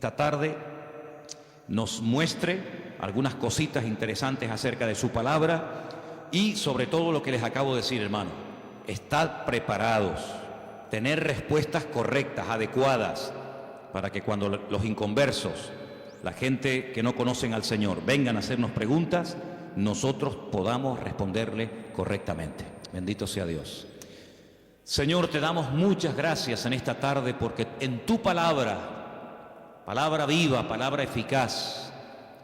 esta tarde nos muestre algunas cositas interesantes acerca de su palabra y sobre todo lo que les acabo de decir, hermano. Estad preparados, tener respuestas correctas, adecuadas, para que cuando los inconversos, la gente que no conocen al Señor, vengan a hacernos preguntas, nosotros podamos responderle correctamente. Bendito sea Dios. Señor, te damos muchas gracias en esta tarde porque en tu palabra, palabra viva, palabra eficaz,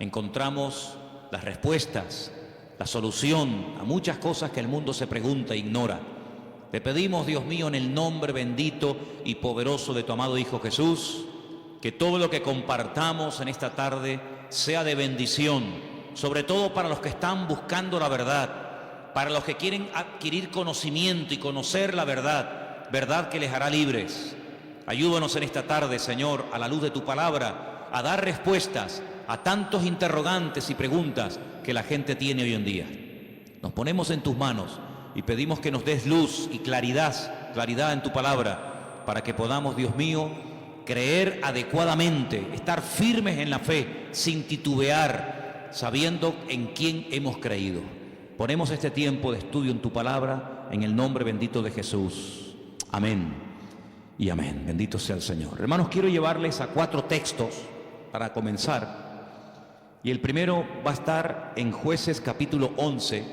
encontramos las respuestas, la solución a muchas cosas que el mundo se pregunta e ignora. Te pedimos, Dios mío, en el nombre bendito y poderoso de tu amado Hijo Jesús, que todo lo que compartamos en esta tarde sea de bendición, sobre todo para los que están buscando la verdad, para los que quieren adquirir conocimiento y conocer la verdad, verdad que les hará libres. Ayúdanos en esta tarde, Señor, a la luz de tu palabra, a dar respuestas a tantos interrogantes y preguntas que la gente tiene hoy en día. Nos ponemos en tus manos y pedimos que nos des luz y claridad en tu palabra, para que podamos, Dios mío, creer adecuadamente, estar firmes en la fe, sin titubear, sabiendo en quién hemos creído. Ponemos este tiempo de estudio en tu palabra, en el nombre bendito de Jesús. Amén y amén. Bendito sea el Señor. Hermanos, quiero llevarles a 4 textos para comenzar. Y el primero va a estar en Jueces capítulo 11.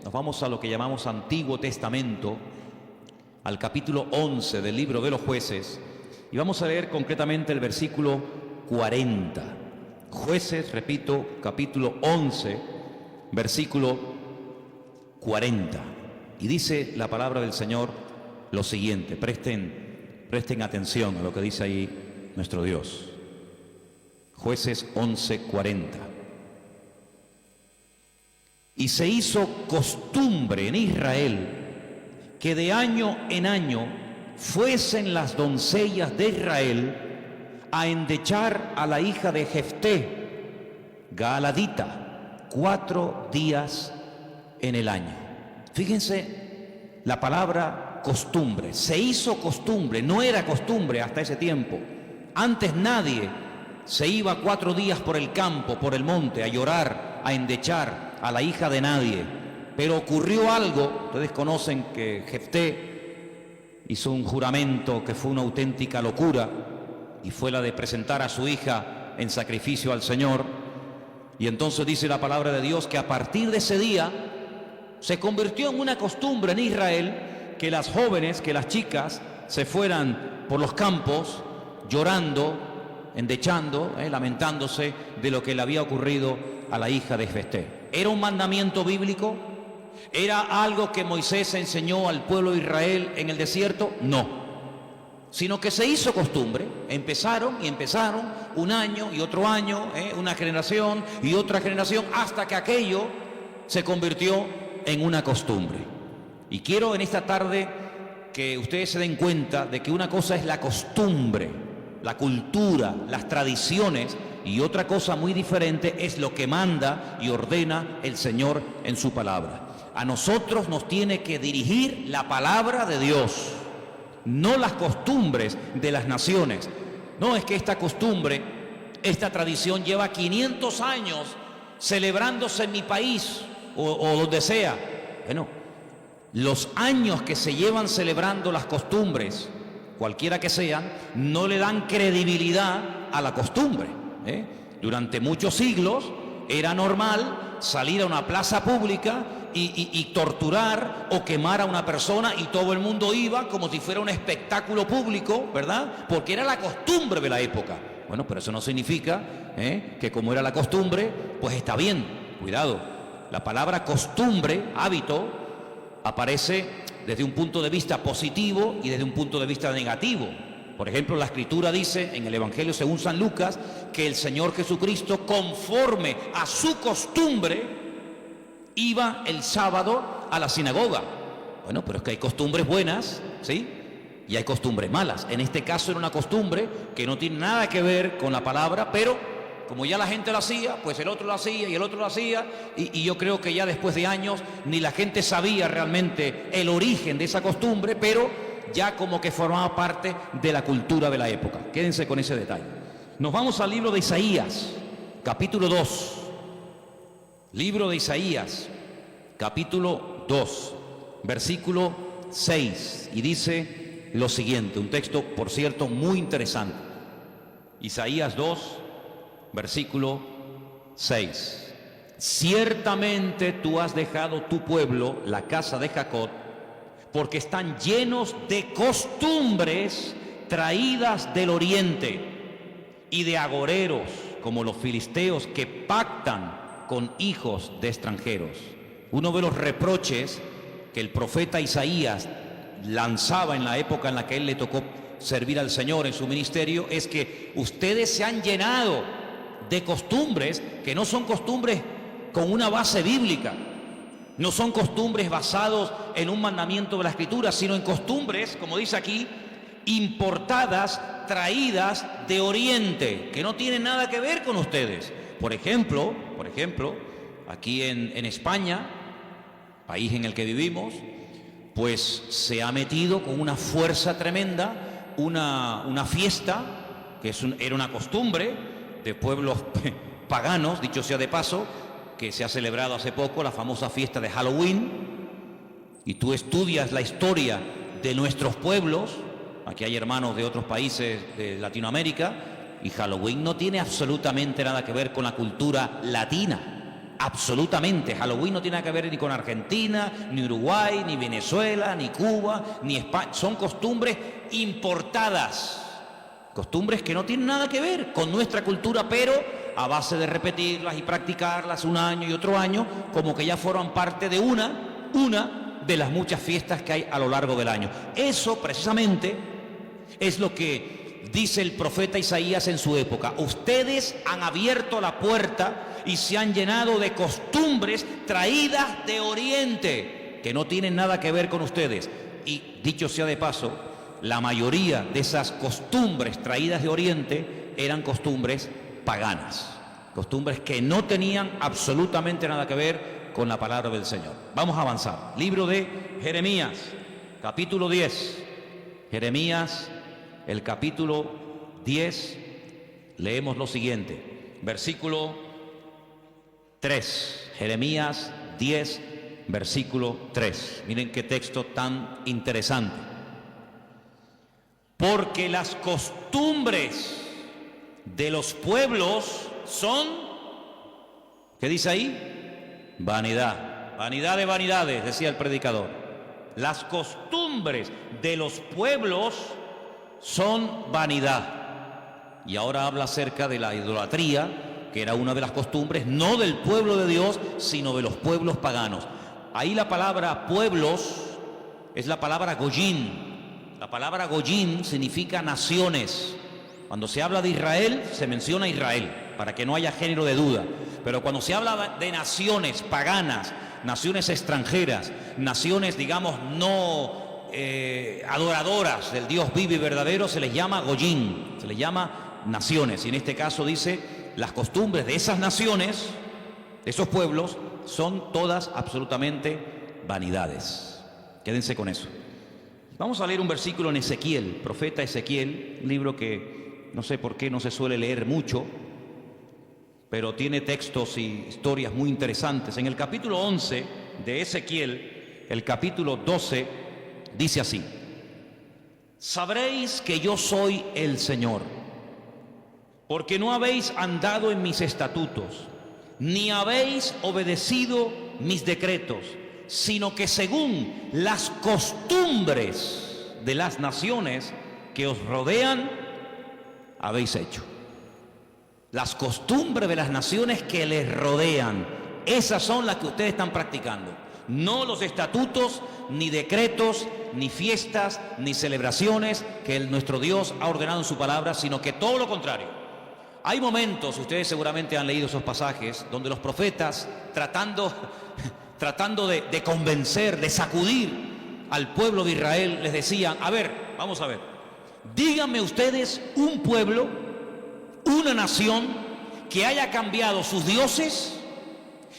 Nos vamos a lo que llamamos Antiguo Testamento, al capítulo 11 del libro de los Jueces. Y vamos a leer concretamente el versículo 40. Jueces, repito, capítulo 11, versículo 40. Y dice la palabra del Señor lo siguiente. Presten atención a lo que dice ahí nuestro Dios. Jueces 11, 40. Y se hizo costumbre en Israel que de año en año fuesen las doncellas de Israel a endechar a la hija de Jefté, Gaaladita, 4 días en el año. Fíjense la palabra costumbre. Se hizo costumbre, no era costumbre hasta ese tiempo. Antes nadie se iba 4 días por el campo, por el monte, a llorar, a endechar a la hija de nadie. Pero ocurrió algo. Ustedes conocen que Jefté hizo un juramento que fue una auténtica locura, y fue la de presentar a su hija en sacrificio al Señor. Y entonces dice la palabra de Dios que a partir de ese día se convirtió en una costumbre en Israel que las jóvenes, que las chicas se fueran por los campos llorando, endechando, lamentándose de lo que le había ocurrido a la hija de Jefté. ¿Era un mandamiento bíblico? ¿Era algo que Moisés enseñó al pueblo de Israel en el desierto? No, sino que se hizo costumbre. Empezaron un año y otro año, una generación y otra generación, hasta que aquello se convirtió en una costumbre. Y quiero en esta tarde que ustedes se den cuenta de que una cosa es la costumbre, la cultura, las tradiciones, y otra cosa muy diferente es lo que manda y ordena el Señor en su palabra. A nosotros nos tiene que dirigir la palabra de Dios, no las costumbres de las naciones. No es que esta costumbre, esta tradición lleva 500 años celebrándose en mi país o donde sea. Bueno, los años que se llevan celebrando las costumbres, cualquiera que sean, no le dan credibilidad a la costumbre. Durante muchos siglos era normal salir a una plaza pública y torturar o quemar a una persona, y todo el mundo iba como si fuera un espectáculo público, ¿verdad? Porque era la costumbre de la época. Bueno, pero eso no significa que como era la costumbre, pues está bien. Cuidado, la palabra costumbre, hábito, aparece desde un punto de vista positivo y desde un punto de vista negativo. Por ejemplo, la Escritura dice en el Evangelio según San Lucas que el Señor Jesucristo, conforme a su costumbre, iba el sábado a la sinagoga. Bueno, pero es que hay costumbres buenas, ¿sí? Y hay costumbres malas. En este caso era una costumbre que no tiene nada que ver con la palabra, pero como ya la gente lo hacía, pues el otro lo hacía y el otro lo hacía, y yo creo que ya después de años ni la gente sabía realmente el origen de esa costumbre, pero ya como que formaba parte de la cultura de la época. Quédense con ese detalle. Nos vamos al libro de Isaías, capítulo 2. Libro de Isaías, capítulo 2, versículo 6. Y dice lo siguiente, un texto, por cierto, muy interesante. Isaías 2, versículo 6. Ciertamente tú has dejado tu pueblo, la casa de Jacob, porque están llenos de costumbres traídas del oriente y de agoreros, como los filisteos que pactan con hijos de extranjeros. Uno de los reproches que el profeta Isaías lanzaba en la época en la que él le tocó servir al Señor en su ministerio es que ustedes se han llenado de costumbres que no son costumbres con una base bíblica, no son costumbres basados en un mandamiento de la Escritura, sino en costumbres, como dice aquí, importadas, traídas de Oriente, que no tienen nada que ver con ustedes. Por ejemplo, aquí en España, país en el que vivimos, pues se ha metido con una fuerza tremenda una fiesta que era una costumbre de pueblos paganos, dicho sea de paso, que se ha celebrado hace poco, la famosa fiesta de Halloween. Y tú estudias la historia de nuestros pueblos, aquí hay hermanos de otros países de Latinoamérica, y Halloween no tiene absolutamente nada que ver con la cultura latina, absolutamente. Halloween no tiene nada que ver ni con Argentina, ni Uruguay, ni Venezuela, ni Cuba, ni España. Son costumbres importadas, costumbres que no tienen nada que ver con nuestra cultura, pero a base de repetirlas y practicarlas un año y otro año, como que ya forman parte de una de las muchas fiestas que hay a lo largo del año. Eso precisamente es lo que dice el profeta Isaías en su época. Ustedes han abierto la puerta y se han llenado de costumbres traídas de Oriente, que no tienen nada que ver con ustedes. Y dicho sea de paso, la mayoría de esas costumbres traídas de Oriente eran costumbres paganas, costumbres que no tenían absolutamente nada que ver con la palabra del Señor. Vamos a avanzar. Libro de Jeremías, capítulo 10. Jeremías, el capítulo 10, leemos lo siguiente, versículo 3. Jeremías 10, versículo 3. Miren qué texto tan interesante. Porque las costumbres de los pueblos son, ¿qué dice ahí? Vanidad. Vanidad de vanidades, decía el predicador. Las costumbres de los pueblos son vanidad. Y ahora habla acerca de la idolatría, que era una de las costumbres, no del pueblo de Dios, sino de los pueblos paganos. Ahí la palabra pueblos es la palabra goyim. La palabra goyim significa naciones. Cuando se habla de Israel, se menciona Israel, para que no haya género de duda. Pero cuando se habla de naciones paganas, naciones extranjeras, naciones, digamos, no adoradoras del Dios vivo y verdadero, se les llama goyim, se les llama naciones. Y en este caso dice, las costumbres de esas naciones, de esos pueblos, son todas absolutamente vanidades. Quédense con eso. Vamos a leer un versículo en Ezequiel, profeta Ezequiel, un libro que no sé por qué no se suele leer mucho, pero tiene textos y historias muy interesantes. En el capítulo 11 de Ezequiel, el capítulo 12, dice así: sabréis que yo soy el Señor, porque no habéis andado en mis estatutos, ni habéis obedecido mis decretos, sino que según las costumbres de las naciones que os rodean, habéis hecho. Las costumbres de las naciones que les rodean, esas son las que ustedes están practicando. No los estatutos, ni decretos, ni fiestas, ni celebraciones que nuestro Dios ha ordenado en su palabra, sino que todo lo contrario. Hay momentos, ustedes seguramente han leído esos pasajes, donde los profetas, tratando de convencer, de sacudir al pueblo de Israel, les decían: a ver, vamos a ver, díganme ustedes un pueblo, una nación que haya cambiado sus dioses,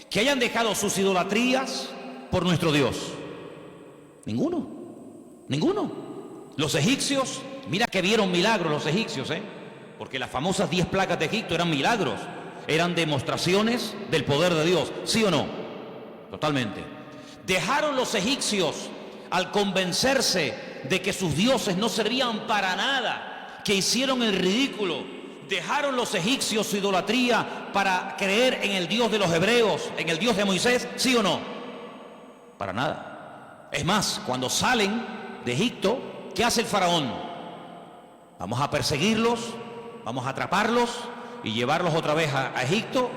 que hayan dejado sus idolatrías por nuestro Dios. Ninguno. Los egipcios, mira que vieron milagros los egipcios, porque las famosas 10 plagas de Egipto eran milagros, eran demostraciones del poder de Dios, ¿sí o no? Totalmente. Dejaron los egipcios al convencerse de que sus dioses no servían para nada, que hicieron el ridículo. Dejaron los egipcios su idolatría para creer en el Dios de los hebreos, en el Dios de Moisés, ¿sí o no? Para nada. Es más, cuando salen de Egipto, ¿qué hace el faraón? Vamos a perseguirlos, vamos a atraparlos y llevarlos otra vez a Egipto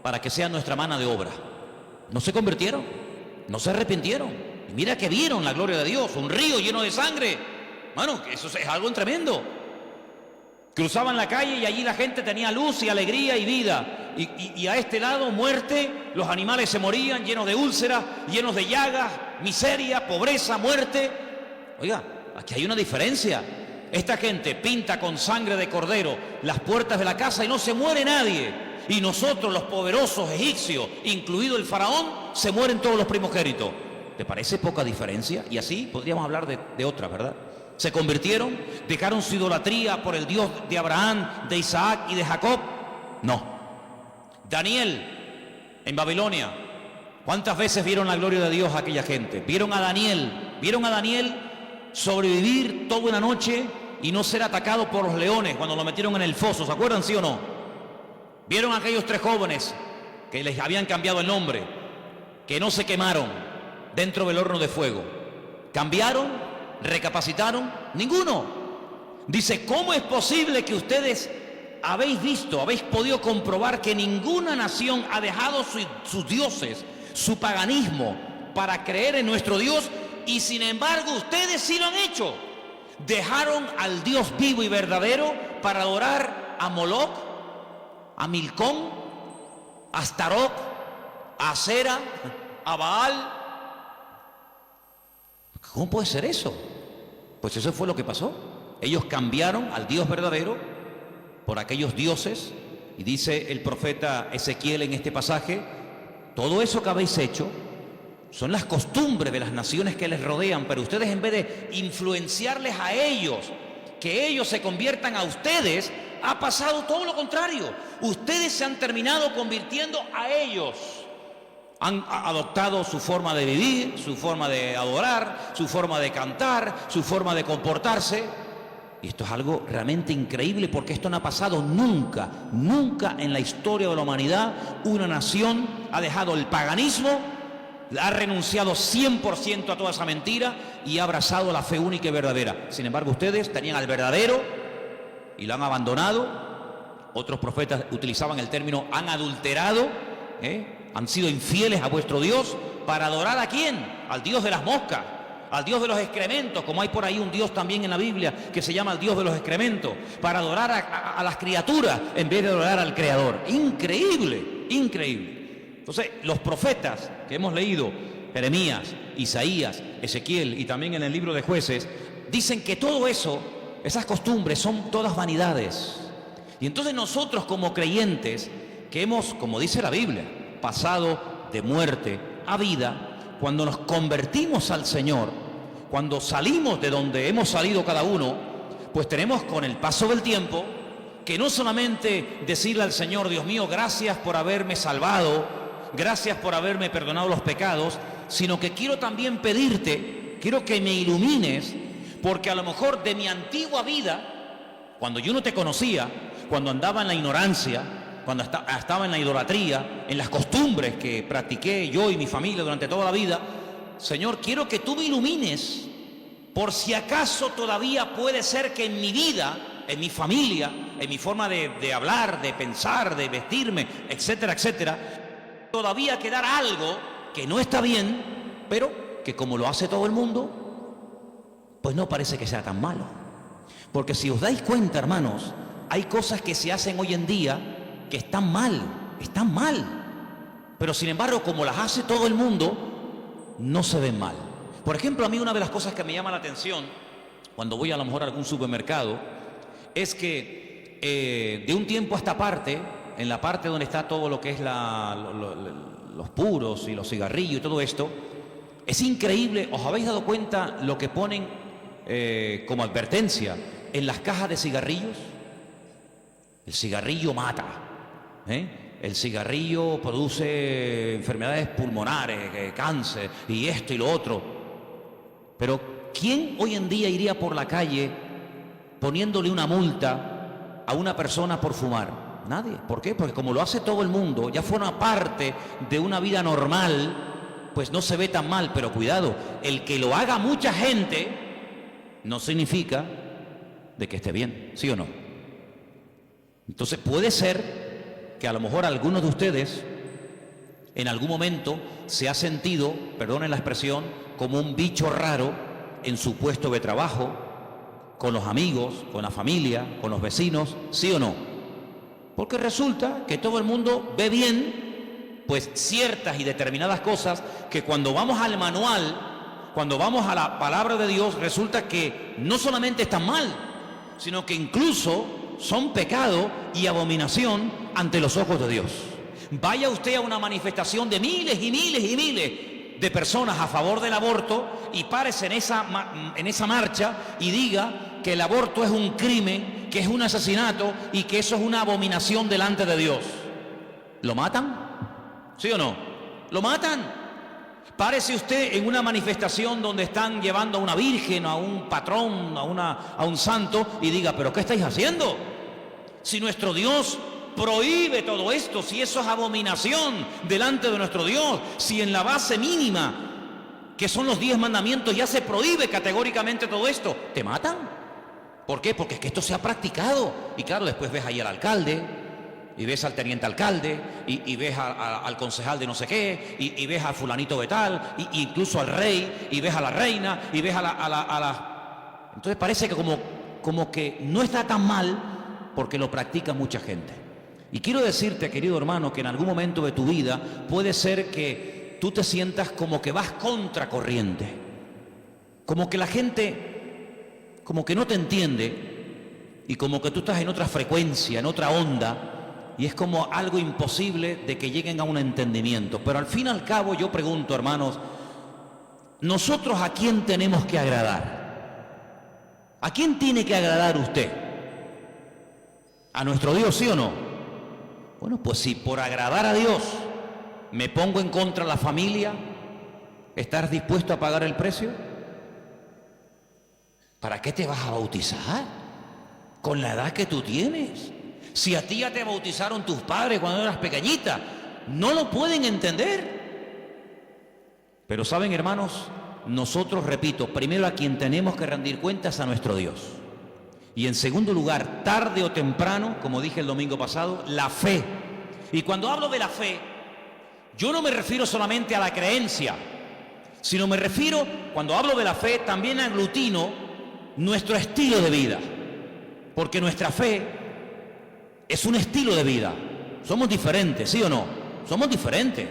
para que sean nuestra mano de obra. No se convirtieron, no se arrepintieron. Y mira que vieron la gloria de Dios, un río lleno de sangre. Bueno, eso es algo tremendo. Cruzaban la calle y allí la gente tenía luz y alegría y vida. Y a este lado, muerte, los animales se morían llenos de úlceras, llenos de llagas, miseria, pobreza, muerte. Oiga, aquí hay una diferencia. Esta gente pinta con sangre de cordero las puertas de la casa y no se muere nadie. Y nosotros, los poderosos egipcios, incluido el faraón, se mueren todos los primogénitos. ¿Te parece poca diferencia? Y así podríamos hablar de otras, ¿verdad? Se convirtieron, dejaron su idolatría por el Dios de Abraham, de Isaac y de Jacob. No. Daniel, en Babilonia, ¿cuántas veces vieron la gloria de Dios a aquella gente? Vieron a Daniel sobrevivir toda una noche y no ser atacado por los leones cuando lo metieron en el foso, ¿se acuerdan, sí o no? Vieron a aquellos 3 jóvenes que les habían cambiado el nombre, que no se quemaron dentro del horno de fuego. ¿Cambiaron? ¿Recapacitaron? Ninguno. Dice, ¿cómo es posible que ustedes habéis podido comprobar que ninguna nación ha dejado sus dioses, su paganismo, para creer en nuestro Dios? Y sin embargo, ustedes sí lo han hecho. Dejaron al Dios vivo y verdadero para adorar a Moloch, a Milcom, a Astarot, a Asera, a Baal. ¿Cómo puede ser eso? Pues eso fue lo que pasó. Ellos cambiaron al Dios verdadero por aquellos dioses. Y dice el profeta Ezequiel en este pasaje, todo eso que habéis hecho son las costumbres de las naciones que les rodean, pero ustedes, en vez de influenciarles a ellos, que ellos se conviertan a ustedes, ha pasado todo lo contrario. Ustedes se han terminado convirtiendo a ellos. Han adoptado su forma de vivir, su forma de adorar, su forma de cantar, su forma de comportarse. Y esto es algo realmente increíble, porque esto no ha pasado nunca, nunca en la historia de la humanidad. Una nación ha dejado el paganismo, ha renunciado 100% a toda esa mentira y ha abrazado la fe única y verdadera. Sin embargo, ustedes tenían al verdadero y lo han abandonado. Otros profetas utilizaban el término han adulterado, han sido infieles a vuestro Dios. ¿Para adorar a quién? Al Dios de las moscas, al Dios de los excrementos, como hay por ahí un Dios también en la Biblia que se llama el Dios de los excrementos, para adorar a las criaturas en vez de adorar al Creador. Increíble, increíble. Entonces, los profetas que hemos leído, Jeremías, Isaías, Ezequiel y también en el libro de Jueces, dicen que todo eso, esas costumbres son todas vanidades. Y entonces nosotros como creyentes, que hemos, como dice la Biblia, pasado de muerte a vida, cuando nos convertimos al Señor, cuando salimos de donde hemos salido cada uno, pues tenemos con el paso del tiempo que no solamente decirle al Señor, Dios mío, gracias por haberme salvado, gracias por haberme perdonado los pecados, sino que quiero también pedirte, quiero que me ilumines, porque a lo mejor de mi antigua vida, cuando yo no te conocía, cuando andaba en la ignorancia, cuando estaba en la idolatría, en las costumbres que practiqué yo y mi familia durante toda la vida, Señor, quiero que tú me ilumines, por si acaso todavía puede ser que en mi vida, en mi familia, en mi forma de hablar, de pensar, de vestirme, etcétera, etcétera, todavía quedara algo que no está bien, pero que como lo hace todo el mundo, pues no parece que sea tan malo. Porque si os dais cuenta, hermanos, hay cosas que se hacen hoy en día que están mal, pero sin embargo, como las hace todo el mundo, no se ven mal. Por ejemplo, a mí una de las cosas que me llama la atención cuando voy a lo mejor a algún supermercado es que de un tiempo a esta parte, en la parte donde está todo lo que es los puros y los cigarrillos y todo esto, es increíble. ¿Os habéis dado cuenta lo que ponen como advertencia en las cajas de cigarrillos? El cigarrillo mata, El cigarrillo produce enfermedades pulmonares, cáncer y esto y lo otro. Pero ¿quién hoy en día iría por la calle poniéndole una multa a una persona por fumar? Nadie. ¿Por qué? Porque como lo hace todo el mundo, ya forma parte de una vida normal, pues no se ve tan mal. Pero cuidado, el que lo haga mucha gente no significa de que esté bien, ¿sí o no? Entonces puede ser que a lo mejor algunos de ustedes en algún momento se ha sentido, perdonen la expresión, como un bicho raro en su puesto de trabajo, con los amigos, con la familia, con los vecinos, ¿sí o no? Porque resulta que todo el mundo ve bien, pues ciertas y determinadas cosas que cuando vamos al manual, cuando vamos a la palabra de Dios, resulta que no solamente están mal, sino que incluso son pecado y abominación ante los ojos de Dios. Vaya usted a una manifestación de miles y miles y miles de personas a favor del aborto y párese en esa marcha y diga que el aborto es un crimen, que es un asesinato y que eso es una abominación delante de Dios. ¿Lo matan? ¿Sí o no? ¿Lo matan? Párese usted en una manifestación donde están llevando a una virgen, a un patrón, a un santo y diga, ¿pero qué estáis haciendo? Si nuestro Dios prohíbe todo esto, si eso es abominación delante de nuestro Dios, si en la base mínima, que son los 10 mandamientos, ya se prohíbe categóricamente todo esto, ¿te matan? ¿Por qué? Porque es que esto se ha practicado. Y claro, después ves ahí al alcalde, y ves al teniente alcalde, y ves al concejal de no sé qué, y ves al fulanito de tal, y incluso al rey, y ves a la reina, y ves a la... Entonces parece que como que no está tan mal porque lo practica mucha gente. Y quiero decirte, querido hermano, que en algún momento de tu vida puede ser que tú te sientas como que vas contracorriente, como que la gente como que no te entiende y como que tú estás en otra frecuencia, en otra onda, y es como algo imposible de que lleguen a un entendimiento. Pero al fin y al cabo yo pregunto, hermanos, ¿nosotros a quién tenemos que agradar? ¿A quién tiene que agradar usted? ¿A nuestro Dios, sí o no? Bueno, pues si por agradar a Dios me pongo en contra de la familia, ¿estás dispuesto a pagar el precio? ¿Para qué te vas a bautizar? Con la edad que tú tienes. Si a ti ya te bautizaron tus padres cuando eras pequeñita, no lo pueden entender. Pero saben, hermanos, nosotros, repito, primero a quien tenemos que rendir cuentas a nuestro Dios. Y en segundo lugar, tarde o temprano, como dije el domingo pasado, la fe. Y cuando hablo de la fe, yo no me refiero solamente a la creencia, sino me refiero, cuando hablo de la fe, también aglutino nuestro estilo de vida. Porque nuestra fe es un estilo de vida. Somos diferentes, ¿sí o no? Somos diferentes.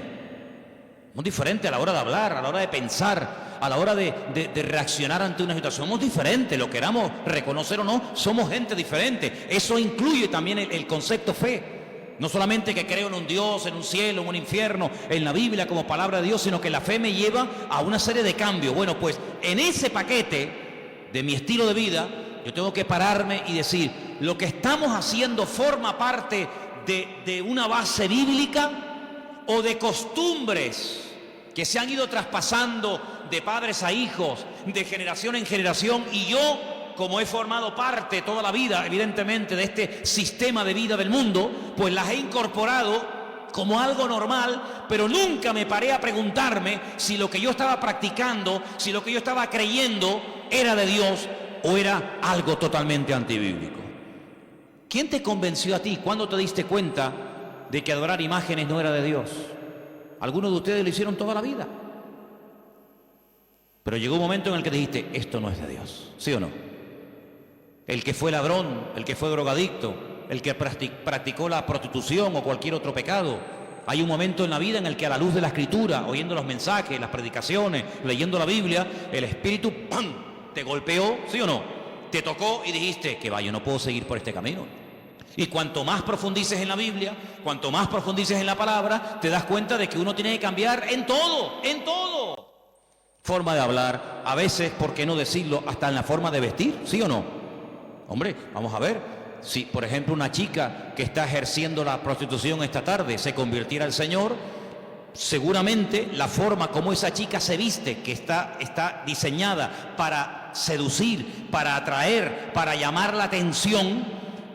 Somos diferentes a la hora de hablar, a la hora de pensar, a la hora de reaccionar ante una situación. Somos diferentes, lo queramos reconocer o no, somos gente diferente. Eso incluye también el concepto fe. No solamente que creo en un Dios, en un cielo, en un infierno, en la Biblia como palabra de Dios, sino que la fe me lleva a una serie de cambios. Bueno, pues en ese paquete de mi estilo de vida, yo tengo que pararme y decir, lo que estamos haciendo forma parte de una base bíblica o de costumbres que se han ido traspasando de padres a hijos, de generación en generación, y yo, como he formado parte toda la vida, evidentemente, de este sistema de vida del mundo, pues las he incorporado como algo normal, pero nunca me paré a preguntarme si lo que yo estaba practicando, si lo que yo estaba creyendo era de Dios o era algo totalmente antibíblico. ¿Quién te convenció a ti? ¿Cuándo te diste cuenta de que adorar imágenes no era de Dios? Algunos de ustedes lo hicieron toda la vida. Pero llegó un momento en el que dijiste, esto no es de Dios, ¿sí o no? El que fue ladrón, el que fue drogadicto, el que practicó la prostitución o cualquier otro pecado. Hay un momento en la vida en el que a la luz de la Escritura, oyendo los mensajes, las predicaciones, leyendo la Biblia, el Espíritu ¡pam!, te golpeó, ¿sí o no? Te tocó y dijiste, que va, yo no puedo seguir por este camino. Y cuanto más profundices en la Biblia, cuanto más profundices en la palabra, te das cuenta de que uno tiene que cambiar en todo, en todo. Forma de hablar, a veces, ¿por qué no decirlo? Hasta en la forma de vestir, ¿sí o no? Hombre, vamos a ver, si por ejemplo una chica que está ejerciendo la prostitución esta tarde se convirtiera al Señor, seguramente la forma como esa chica se viste, que está diseñada para seducir, para atraer, para llamar la atención,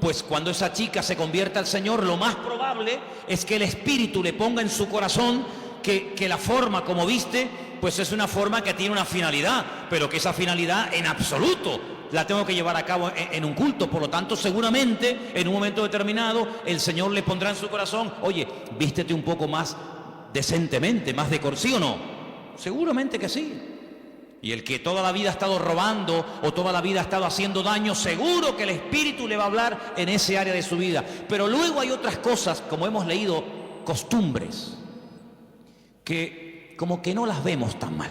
pues cuando esa chica se convierta al Señor, lo más probable es que el Espíritu le ponga en su corazón que la forma como viste, pues es una forma que tiene una finalidad, pero que esa finalidad en absoluto la tengo que llevar a cabo en un culto. Por lo tanto, seguramente en un momento determinado el Señor le pondrá en su corazón: oye, vístete un poco más decentemente, más ¿sí o no? Seguramente que sí. Y el que toda la vida ha estado robando o toda la vida ha estado haciendo daño, seguro que el Espíritu le va a hablar en ese área de su vida. Pero luego hay otras cosas, como hemos leído, costumbres, que como que no las vemos tan mal.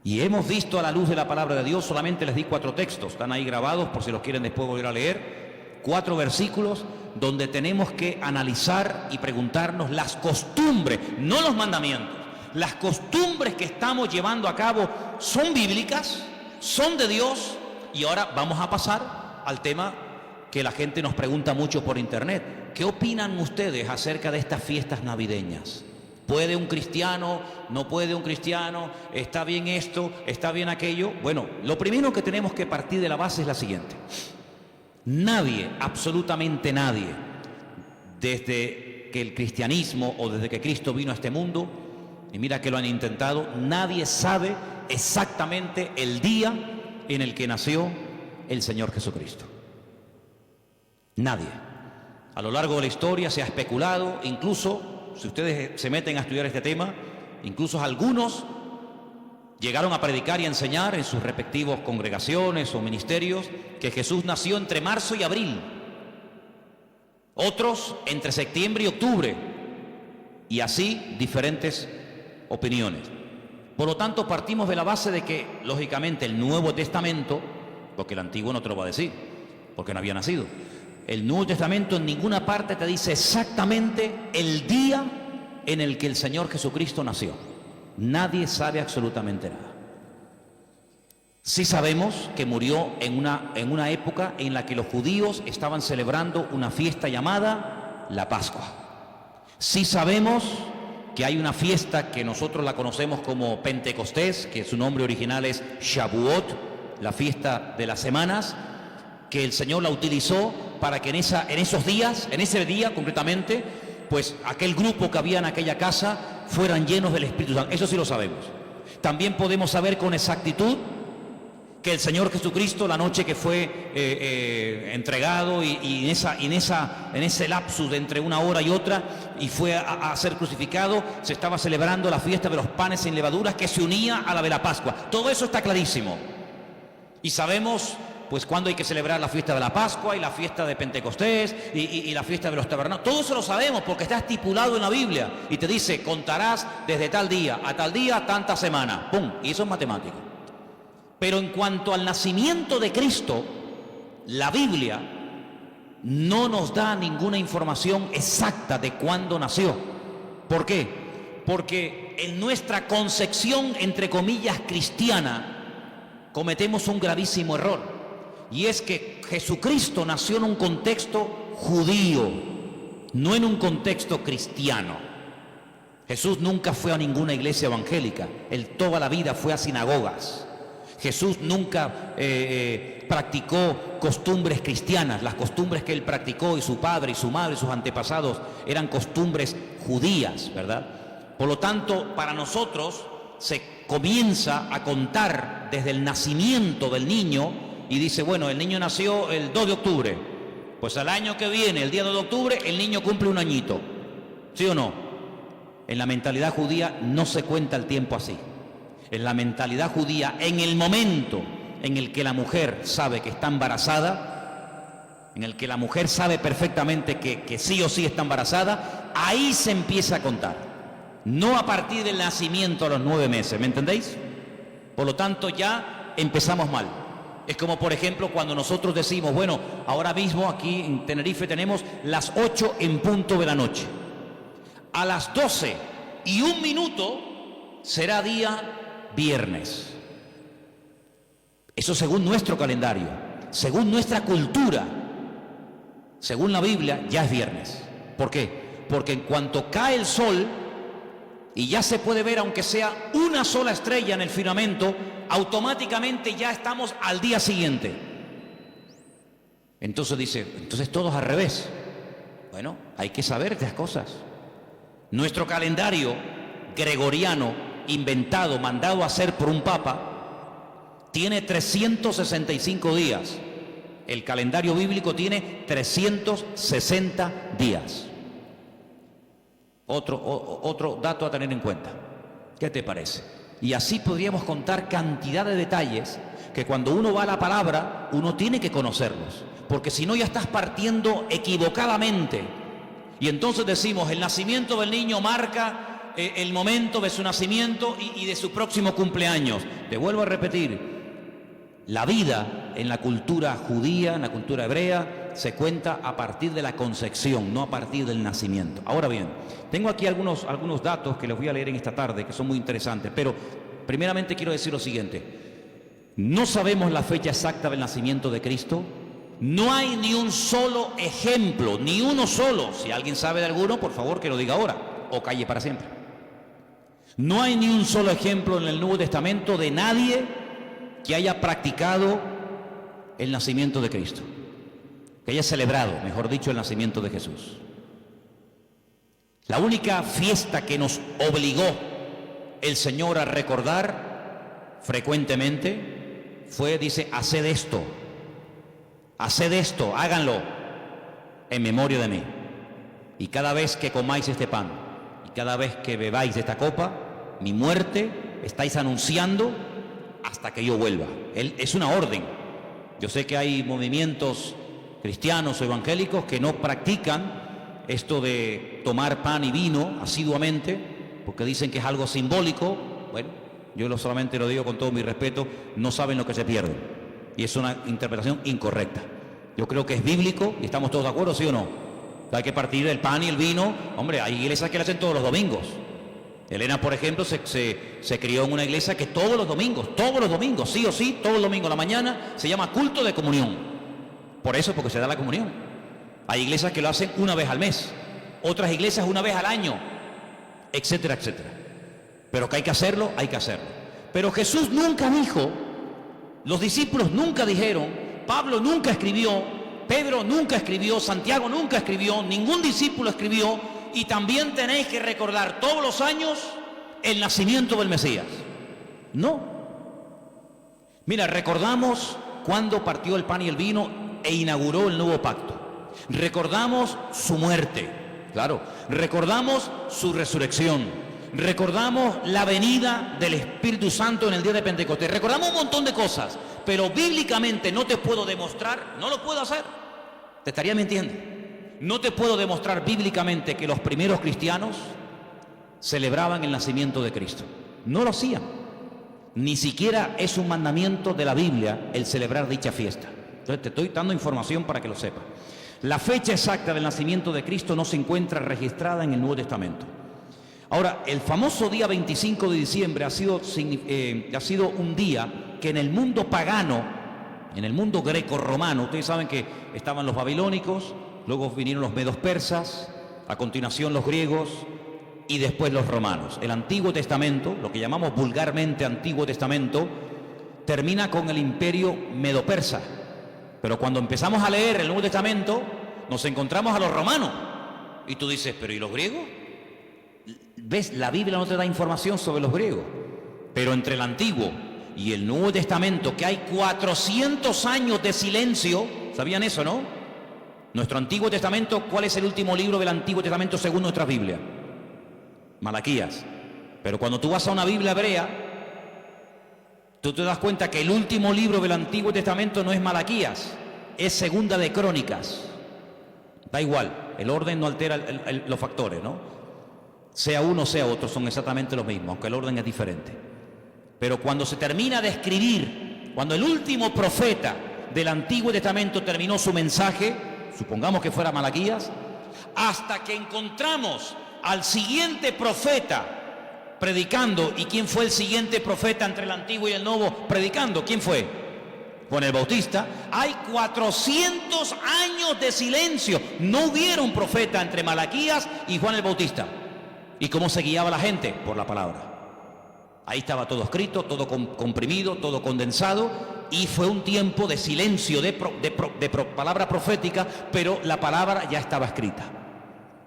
Y hemos visto a la luz de la palabra de Dios, solamente les di 4 textos, están ahí grabados por si los quieren después volver a leer, 4 versículos donde tenemos que analizar y preguntarnos las costumbres, no los mandamientos, las costumbres que estamos llevando a cabo son bíblicas, son de Dios. Y ahora vamos a pasar al tema que la gente nos pregunta mucho por internet: ¿qué opinan ustedes acerca de estas fiestas navideñas? ¿Puede un cristiano? ¿No puede un cristiano? ¿Está bien esto? ¿Está bien aquello? Bueno, lo primero que tenemos que partir de la base es la siguiente: nadie, absolutamente nadie, desde que el cristianismo o desde que Cristo vino a este mundo, y mira que lo han intentado, nadie sabe exactamente el día en el que nació el Señor Jesucristo. Nadie. A lo largo de la historia se ha especulado, incluso si ustedes se meten a estudiar este tema, incluso algunos llegaron a predicar y a enseñar en sus respectivos congregaciones o ministerios que Jesús nació entre marzo y abril, otros entre septiembre y octubre, y así diferentes opiniones. Por lo tanto, partimos de la base de que, lógicamente, el Nuevo Testamento, porque el Antiguo no te lo va a decir, porque no había nacido, el Nuevo Testamento en ninguna parte te dice exactamente el día en el que el Señor Jesucristo nació. Nadie sabe absolutamente nada. Sí sabemos que murió en una época en la que los judíos estaban celebrando una fiesta llamada la Pascua. Sí sabemos que hay una fiesta que nosotros la conocemos como Pentecostés, que su nombre original es Shavuot, la fiesta de las semanas, que el Señor la utilizó para que en esos días, en ese día concretamente, pues aquel grupo que había en aquella casa fueran llenos del Espíritu Santo. Eso sí lo sabemos. También podemos saber con exactitud que el Señor Jesucristo, la noche que fue entregado y en ese lapsus de entre una hora y otra, y fue a ser crucificado, se estaba celebrando la fiesta de los panes sin levaduras, que se unía a la de la Pascua. Todo eso está clarísimo. Y sabemos pues cuándo hay que celebrar la fiesta de la Pascua y la fiesta de Pentecostés y la fiesta de los tabernáculos. Todo eso lo sabemos porque está estipulado en la Biblia y te dice: contarás desde tal día a tal día, tanta semana. ¡Pum! Y eso es matemático. Pero en cuanto al nacimiento de Cristo, la Biblia no nos da ninguna información exacta de cuándo nació. ¿Por qué? Porque en nuestra concepción, entre comillas, cristiana, cometemos un gravísimo error. Y es que Jesucristo nació en un contexto judío, no en un contexto cristiano. Jesús nunca fue a ninguna iglesia evangélica, él toda la vida fue a sinagogas. Jesús nunca practicó costumbres cristianas. Las costumbres que él practicó, y su padre y su madre y sus antepasados, eran costumbres judías, ¿verdad? Por lo tanto, para nosotros se comienza a contar desde el nacimiento del niño. Y dice: bueno, el niño nació el 2 de octubre. Pues al año que viene, el día 2 de octubre, el niño cumple un añito. ¿Sí o no? En la mentalidad judía no se cuenta el tiempo así. En la mentalidad judía, en el momento en el que la mujer sabe que está embarazada, en el que la mujer sabe perfectamente que sí o sí está embarazada, ahí se empieza a contar. No a partir del nacimiento a los 9 meses, ¿me entendéis? Por lo tanto, ya empezamos mal. Es como, por ejemplo, cuando nosotros decimos: bueno, ahora mismo aquí en Tenerife tenemos las 8 en punto de la noche. A las 12:01 será día viernes. Eso según nuestro calendario, según nuestra cultura. según la Biblia, ya es viernes. ¿Por qué? Porque en cuanto cae el sol y ya se puede ver, aunque sea una sola estrella en el firmamento, automáticamente ya estamos al día siguiente. Entonces dice, entonces todos al revés. Bueno, hay que saber estas cosas. Nuestro calendario gregoriano, inventado, mandado a hacer por un papa, tiene 365 días. El calendario bíblico tiene 360 días. Otro dato a tener en cuenta. ¿Qué te parece? Y así podríamos contar cantidad de detalles que cuando uno va a la palabra, uno tiene que conocerlos. Porque si no, ya estás partiendo equivocadamente. Y entonces decimos, el nacimiento del niño marca el momento de su nacimiento y de su próximo cumpleaños. Te vuelvo a repetir, la vida en la cultura judía, en la cultura hebrea, se cuenta a partir de la concepción, no a partir del nacimiento. Ahora bien, tengo aquí algunos datos que les voy a leer en esta tarde, que son muy interesantes, pero primeramente quiero decir lo siguiente. No sabemos la fecha exacta del nacimiento de Cristo. No hay ni un solo ejemplo, ni uno solo. Si alguien sabe de alguno, por favor que lo diga ahora, o calle para siempre. No hay ni un solo ejemplo en el Nuevo Testamento de nadie que haya practicado el nacimiento de Cristo, que haya celebrado, mejor dicho, el nacimiento de Jesús. La única fiesta que nos obligó el Señor a recordar frecuentemente fue, dice, haced esto, háganlo en memoria de mí. Y cada vez que comáis este pan y cada vez que bebáis de esta copa, mi muerte estáis anunciando hasta que yo vuelva. Es una orden. Yo sé que hay movimientos cristianos o evangélicos que no practican esto de tomar pan y vino asiduamente, porque dicen que es algo simbólico. Bueno, yo solamente lo digo con todo mi respeto, no saben lo que se pierden. Y es una interpretación incorrecta. Yo creo que es bíblico y estamos todos de acuerdo, ¿sí o no? Hay que partir del pan y el vino. Hombre, hay iglesias que lo hacen todos los domingos. Elena, por ejemplo, se crió en una iglesia que todos los domingos, sí o sí, todos los domingos a la mañana, se llama culto de comunión. Por eso, porque se da la comunión. Hay iglesias que lo hacen una vez al mes, otras iglesias una vez al año, etcétera, etcétera. Pero que hay que hacerlo, hay que hacerlo. Pero Jesús nunca dijo, los discípulos nunca dijeron, Pablo nunca escribió, Pedro nunca escribió, Santiago nunca escribió, ningún discípulo escribió. Y también tenéis que recordar todos los años el nacimiento del Mesías. No. Mira, recordamos cuando partió el pan y el vino e inauguró el nuevo pacto. Recordamos su muerte, claro. Recordamos su resurrección. Recordamos la venida del Espíritu Santo en el día de Pentecostés. Recordamos un montón de cosas, pero bíblicamente no te puedo demostrar, no lo puedo hacer. Te estaría mintiendo. No te puedo demostrar bíblicamente que los primeros cristianos celebraban el nacimiento de Cristo. No lo hacían. Ni siquiera es un mandamiento de la Biblia el celebrar dicha fiesta. Entonces te estoy dando información para que lo sepas. La fecha exacta del nacimiento de Cristo no se encuentra registrada en el Nuevo Testamento. Ahora, el famoso día 25 de diciembre ha sido un día que en el mundo pagano, en el mundo greco-romano, ustedes saben que estaban los babilónicos, luego vinieron los medos persas, a continuación los griegos y después los romanos. El Antiguo Testamento, lo que llamamos vulgarmente Antiguo Testamento, termina con el imperio medo-persa. Pero cuando empezamos a leer el Nuevo Testamento, nos encontramos a los romanos. Y tú dices, ¿pero y los griegos? ¿Ves? La Biblia no te da información sobre los griegos. Pero entre el Antiguo y el Nuevo Testamento, que hay 400 años de silencio, ¿sabían eso, no? Nuestro Antiguo Testamento, ¿cuál es el último libro del Antiguo Testamento según nuestra Biblia? Malaquías. Pero cuando tú vas a una Biblia hebrea, tú te das cuenta que el último libro del Antiguo Testamento no es Malaquías, es Segunda de Crónicas. Da igual, el orden no altera los factores, ¿no? Sea uno, sea otro, son exactamente los mismos, aunque el orden es diferente. Pero cuando se termina de escribir, cuando el último profeta del Antiguo Testamento terminó su mensaje, supongamos que fuera Malaquías, hasta que encontramos al siguiente profeta predicando. ¿Y quién fue el siguiente profeta entre el Antiguo y el Nuevo predicando? ¿Quién fue? Juan el Bautista. Hay 400 años de silencio. No hubieron profeta entre Malaquías y Juan el Bautista. ¿Y cómo se guiaba la gente? Por la palabra. Ahí estaba todo escrito, todo comprimido, todo condensado, y fue un tiempo de silencio, de palabra profética, pero la palabra ya estaba escrita.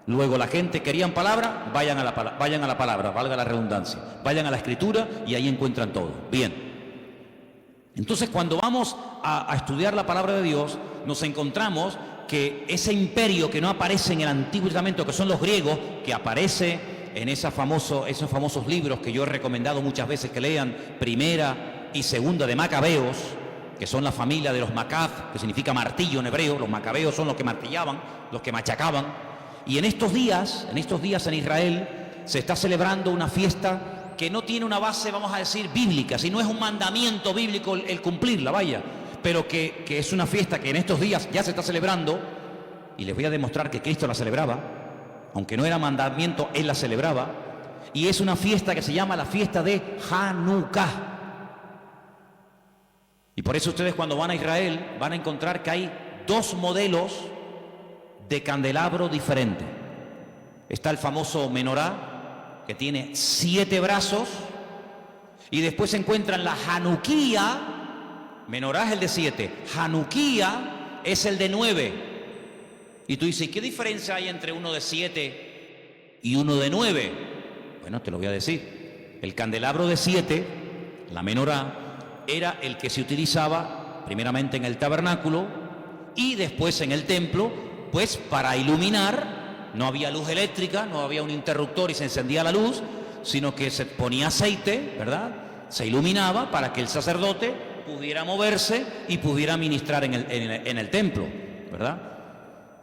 Luego la gente querían palabra, vayan a la palabra, valga la redundancia, vayan a la escritura y ahí encuentran todo. Bien. Entonces, cuando vamos a estudiar la palabra de Dios, nos encontramos que ese imperio que no aparece en el Antiguo Testamento, que son los griegos, que aparece en esos famosos libros que yo he recomendado muchas veces que lean, Primera y Segunda de Macabeos, que son la familia de los Macab, que significa martillo en hebreo. Los macabeos son los que martillaban, los que machacaban. Y en estos días en Israel se está celebrando una fiesta que no tiene una base, vamos a decir, bíblica, sino es un mandamiento bíblico el cumplirla, vaya, pero que es una fiesta que en estos días ya se está celebrando, y les voy a demostrar que Cristo la celebraba. Aunque no era mandamiento, él la celebraba. Y es una fiesta que se llama la fiesta de Hanukkah. Y por eso ustedes cuando van a Israel van a encontrar que hay dos modelos de candelabro diferentes. Está el famoso menorá, que tiene 7 brazos. Y después se encuentran la Hanukkah. Menorá es el de 7. Hanukkah es el de 9. Y tú dices, ¿qué diferencia hay entre uno de 7 y uno de 9? Bueno, te lo voy a decir. El candelabro de 7, la menorá, era el que se utilizaba primeramente en el tabernáculo y después en el templo, pues para iluminar. No había luz eléctrica, no había un interruptor y se encendía la luz, sino que se ponía aceite, ¿verdad? Se iluminaba para que el sacerdote pudiera moverse y pudiera ministrar en el templo, ¿verdad?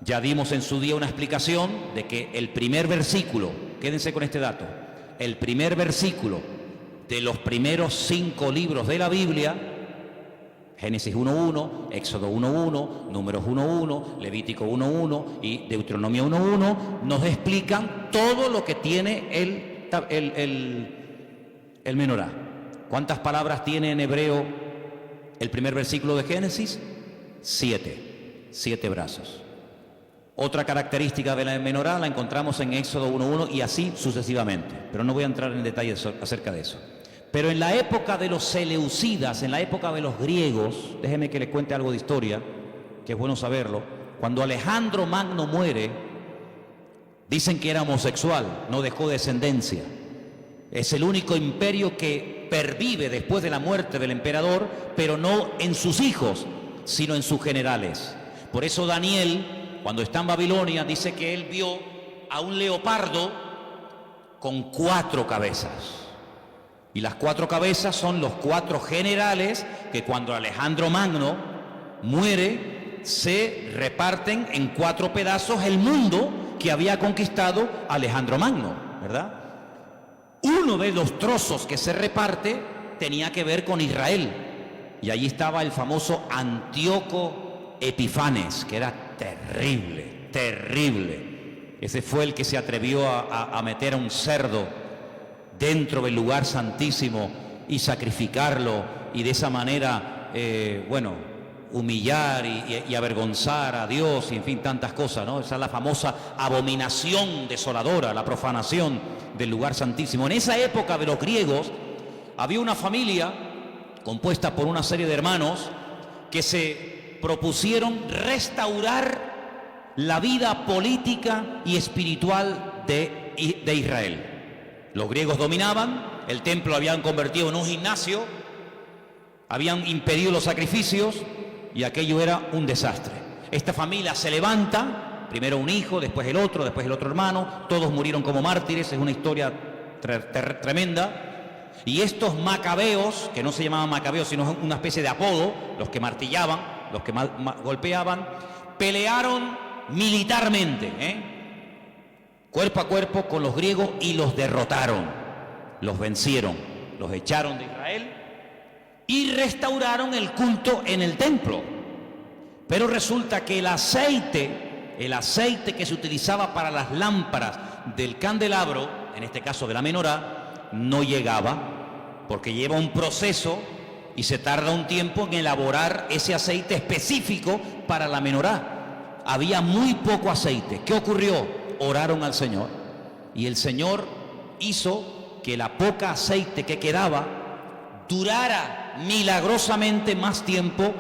Ya dimos en su día una explicación de que el primer versículo, quédense con este dato, el primer versículo de los primeros 5 libros de la Biblia, Génesis 1.1, Éxodo 1.1, Números 1.1, Levítico 1.1 y Deuteronomio 1.1, nos explican todo lo que tiene el menorá. ¿Cuántas palabras tiene en hebreo el primer versículo de Génesis? 7 brazos. Otra característica de la menorá la encontramos en Éxodo 1.1 y así sucesivamente, pero no voy a entrar en detalles acerca de eso. Pero en la época de los seleucidas, en la época de los griegos, déjeme que le cuente algo de historia, que es bueno saberlo. Cuando Alejandro Magno muere, dicen que era homosexual, no dejó descendencia. Es el único imperio que pervive después de la muerte del emperador, pero no en sus hijos, sino en sus generales. Por eso Daniel, cuando está en Babilonia, dice que él vio a un leopardo con 4 cabezas. Y las 4 cabezas son los 4 generales que cuando Alejandro Magno muere, se reparten en 4 pedazos el mundo que había conquistado Alejandro Magno, ¿verdad? Uno de los trozos que se reparte tenía que ver con Israel. Y allí estaba el famoso Antíoco Epifanes, que era terrible, terrible. Ese fue el que se atrevió a meter a un cerdo dentro del lugar santísimo y sacrificarlo y de esa manera, humillar y avergonzar a Dios y en fin, tantas cosas, ¿no? Esa es la famosa abominación desoladora, la profanación del lugar santísimo. En esa época de los griegos había una familia compuesta por una serie de hermanos que se propusieron restaurar la vida política y espiritual de Israel. Los griegos dominaban, el templo lo habían convertido en un gimnasio, habían impedido los sacrificios y aquello era un desastre. Esta familia se levanta, primero un hijo, después el otro hermano, todos murieron como mártires, es una historia tremenda. Y estos macabeos, que no se llamaban macabeos, sino una especie de apodo, los que martillaban, los que golpeaban, pelearon militarmente, cuerpo a cuerpo con los griegos y los derrotaron, los vencieron, los echaron de Israel y restauraron el culto en el templo. Pero resulta que el aceite que se utilizaba para las lámparas del candelabro, en este caso de la menorá, no llegaba, porque lleva un proceso y se tarda un tiempo en elaborar ese aceite específico para la menorá. Había muy poco aceite. ¿Qué ocurrió? Oraron al Señor y el Señor hizo que la poca aceite que quedaba durara milagrosamente más tiempo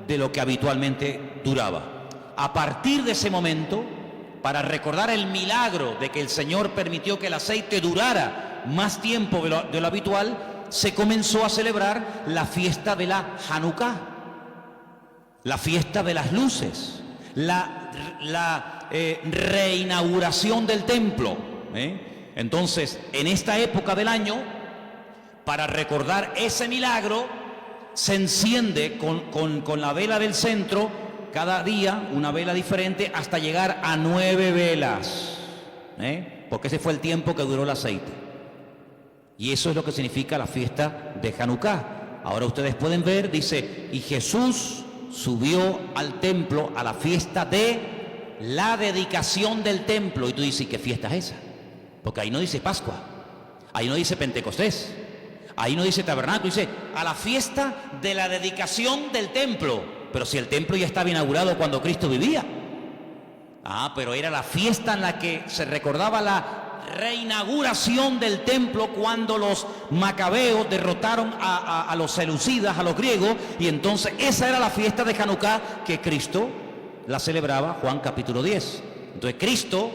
de lo que habitualmente duraba. A partir de ese momento, para recordar el milagro de que el Señor permitió que el aceite durara más tiempo de lo habitual, se comenzó a celebrar la fiesta de la Hanukkah, la fiesta de las luces, la reinauguración del templo. Entonces, en esta época del año, para recordar ese milagro, se enciende con la vela del centro, cada día una vela diferente, hasta llegar a 9 velas, porque ese fue el tiempo que duró el aceite. Y eso es lo que significa la fiesta de Hanukkah. Ahora ustedes pueden ver, dice, y Jesús subió al templo a la fiesta de la dedicación del templo. Y tú dices, ¿qué fiesta es esa? Porque ahí no dice Pascua, ahí no dice Pentecostés, ahí no dice Tabernáculo, dice a la fiesta de la dedicación del templo. Pero si el templo ya estaba inaugurado cuando Cristo vivía. Pero era la fiesta en la que se recordaba la reinauguración del templo cuando los macabeos derrotaron a los seleucidas, a los griegos, y entonces esa era la fiesta de Hanukkah que Cristo la celebraba, Juan capítulo 10. Entonces Cristo,